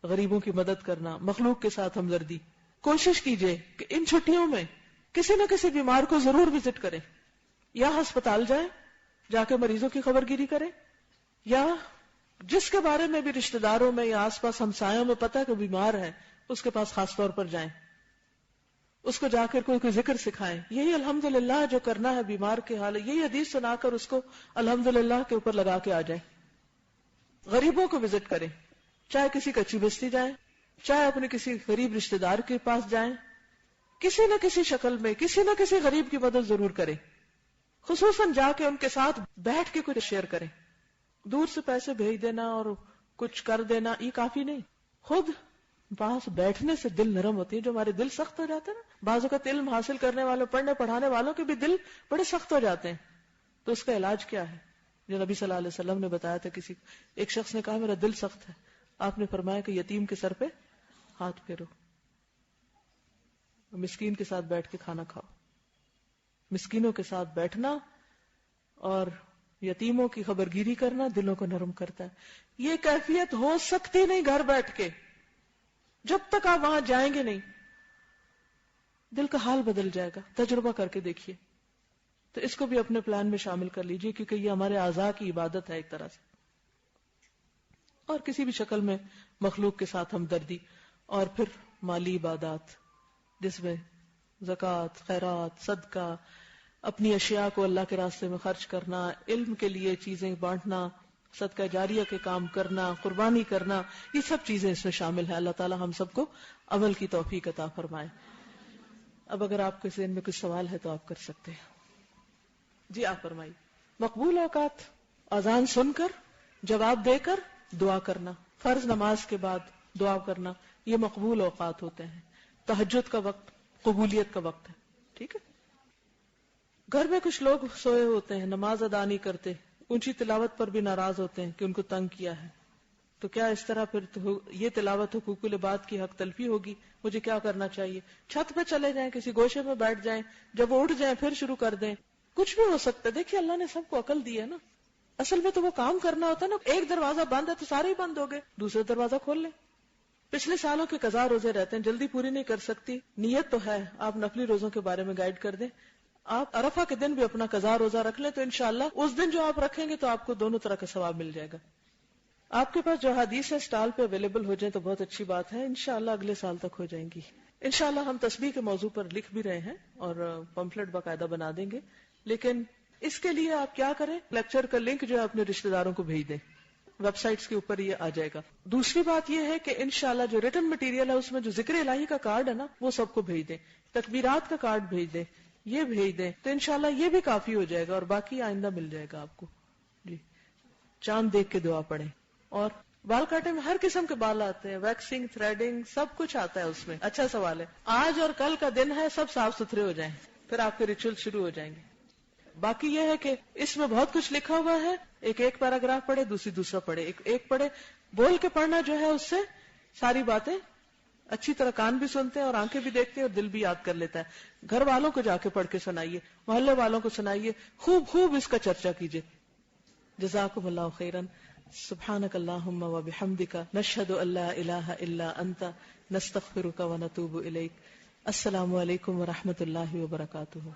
Speaker 1: غریبوں کی مدد کرنا، مخلوق کے ساتھ ہمدردی۔ کوشش کیجئے کہ ان چھٹیوں میں کسی نہ کسی بیمار کو ضرور وزٹ کریں، یا ہسپتال جائیں، جا کے مریضوں کی خبر گیری کریں، یا جس کے بارے میں بھی رشتہ داروں میں یا آس پاس ہمسایوں میں پتہ کہ بیمار ہے اس کے پاس خاص طور پر جائیں، اس کو جا کر کوئی ذکر سکھائیں۔ یہی الحمدللہ جو کرنا ہے بیمار کے حال، یہی حدیث سنا کر اس کو الحمدللہ کے اوپر لگا کے آ جائیں۔ غریبوں کو وزٹ کریں، چاہے کسی کچی بستی جائیں، چاہے اپنے کسی غریب رشتہ دار کے پاس جائیں، کسی نہ کسی شکل میں کسی نہ کسی غریب کی مدد ضرور کریں، خصوصاً جا کے ان کے ساتھ بیٹھ کے کچھ شیئر کریں۔ دور سے پیسے بھیج دینا اور کچھ کر دینا یہ کافی نہیں، خود پاس بیٹھنے سے دل نرم ہوتی ہے۔ جو ہمارے دل سخت ہو جاتے ہیں نا، بعض اوقات علم حاصل کرنے والوں، پڑھنے پڑھانے والوں کے بھی دل بڑے سخت ہو جاتے ہیں، تو اس کا علاج کیا ہے؟ جو نبی صلی اللہ علیہ وسلم نے بتایا تھا، ایک شخص نے کہا میرا دل سخت ہے، آپ نے فرمایا کہ یتیم کے سر پہ ہاتھ پھیرو، مسکین کے ساتھ بیٹھ کے کھانا کھاؤ۔ مسکینوں کے ساتھ بیٹھنا اور یتیموں کی خبر گیری کرنا دلوں کو نرم کرتا ہے۔ یہ کیفیت ہو سکتی نہیں گھر بیٹھ کے، جب تک آپ وہاں جائیں گے نہیں، دل کا حال بدل جائے گا، تجربہ کر کے دیکھیے۔ تو اس کو بھی اپنے پلان میں شامل کر لیجئے، کیونکہ یہ ہمارے اعضاء کی عبادت ہے ایک طرح سے، اور کسی بھی شکل میں مخلوق کے ساتھ ہمدردی، اور پھر مالی عبادات جس میں زکوٰۃ، خیرات، صدقہ، اپنی اشیاء کو اللہ کے راستے میں خرچ کرنا، علم کے لیے چیزیں بانٹنا، صدقہ جاریہ کے کام کرنا، قربانی کرنا، یہ سب چیزیں اس میں شامل ہیں. اللہ تعالی ہم سب کو عمل کی توفیق عطا فرمائے. اب اگر آپ کے ذہن میں کچھ سوال ہے تو آپ کر سکتے ہیں. جی آپ فرمائیے. مقبول اوقات: اذان سن کر، جواب دے کر، دعا کرنا. فرض نماز کے بعد دعا کرنا، یہ مقبول اوقات ہوتے ہیں. تہجد کا وقت قبولیت کا وقت ہے. ٹھیک ہے. گھر میں کچھ لوگ سوئے ہوتے ہیں، نماز ادا نہیں کرتے، اونچی تلاوت پر بھی ناراض ہوتے ہیں کہ ان کو تنگ کیا ہے، تو کیا اس طرح پھر یہ تلاوت حقوق العباد کی حق تلفی ہوگی؟ مجھے کیا کرنا چاہیے؟ چھت پہ چلے جائیں، کسی گوشے میں بیٹھ جائیں، جب وہ اٹھ جائیں پھر شروع کر دیں. کچھ بھی ہو سکتا ہے. دیکھیے اللہ نے سب کو عقل دی ہے نا. اصل میں تو وہ کام کرنا ہوتا ہے نا. ایک دروازہ بند ہے تو سارے ہی بند ہو گئے، دوسرا دروازہ کھول لیں. پچھلے سالوں کے قضا روزے رہتے ہیں، جلدی پوری نہیں کر سکتی، نیت تو ہے، آپ نفلی روزوں کے بارے میں گائیڈ کر دیں. آپ عرفہ کے دن بھی اپنا قضا روزہ رکھ لیں تو انشاءاللہ اس دن جو آپ رکھیں گے تو آپ کو دونوں طرح کا ثواب مل جائے گا. آپ کے پاس جو حدیث ہے اسٹال پہ اویلیبل ہو جائیں تو بہت اچھی بات ہے. انشاءاللہ اگلے سال تک ہو جائیں گی. انشاءاللہ ہم تسبیح کے موضوع پر لکھ بھی رہے ہیں اور پمفلٹ باقاعدہ بنا دیں گے. لیکن اس کے لیے آپ کیا کریں، لیکچر کا لنک جو ہے اپنے رشتہ داروں کو بھیج دیں. ویب سائٹس کے اوپر یہ آ جائے گا. دوسری بات یہ ہے کہ انشاءاللہ جو ریٹن مٹیریل ہے اس میں جو ذکر الہی کا کارڈ ہے نا وہ سب کو بھیج دیں. تکبیرات کا کارڈ بھیج دیں، یہ بھیج دیں تو انشاءاللہ یہ بھی کافی ہو جائے گا اور باقی آئندہ مل جائے گا آپ کو. جی. چاند دیکھ کے دعا پڑھیں. اور بال کاٹے میں ہر قسم کے بال آتے ہیں، ویکسنگ، تھریڈنگ، سب کچھ آتا ہے اس میں. اچھا سوال ہے. آج اور کل کا دن ہے، سب صاف ستھرے ہو جائیں پھر آپ کے ریچول شروع ہو جائیں گے. باقی یہ ہے کہ اس میں بہت کچھ لکھا ہوا ہے. ایک پیراگراف پڑھے، دوسرا پڑھے، ایک پڑھے. بول کے پڑھنا جو ہے اس سے ساری باتیں اچھی طرح کان بھی سنتے ہیں اور آنکھیں بھی دیکھتے ہیں اور دل بھی یاد کر لیتا ہے. گھر والوں کو جا کے پڑھ کے سنائیے، محلے والوں کو سنائیے، خوب اس کا چرچا کیجیے. جزاکم اللہ خیرن. سبحانک اللہم و بحمدک، نشہد ان لا الہ الا انت، نستغفرک و نتوب الیک. السلام علیکم و رحمۃ اللہ وبرکاتہ.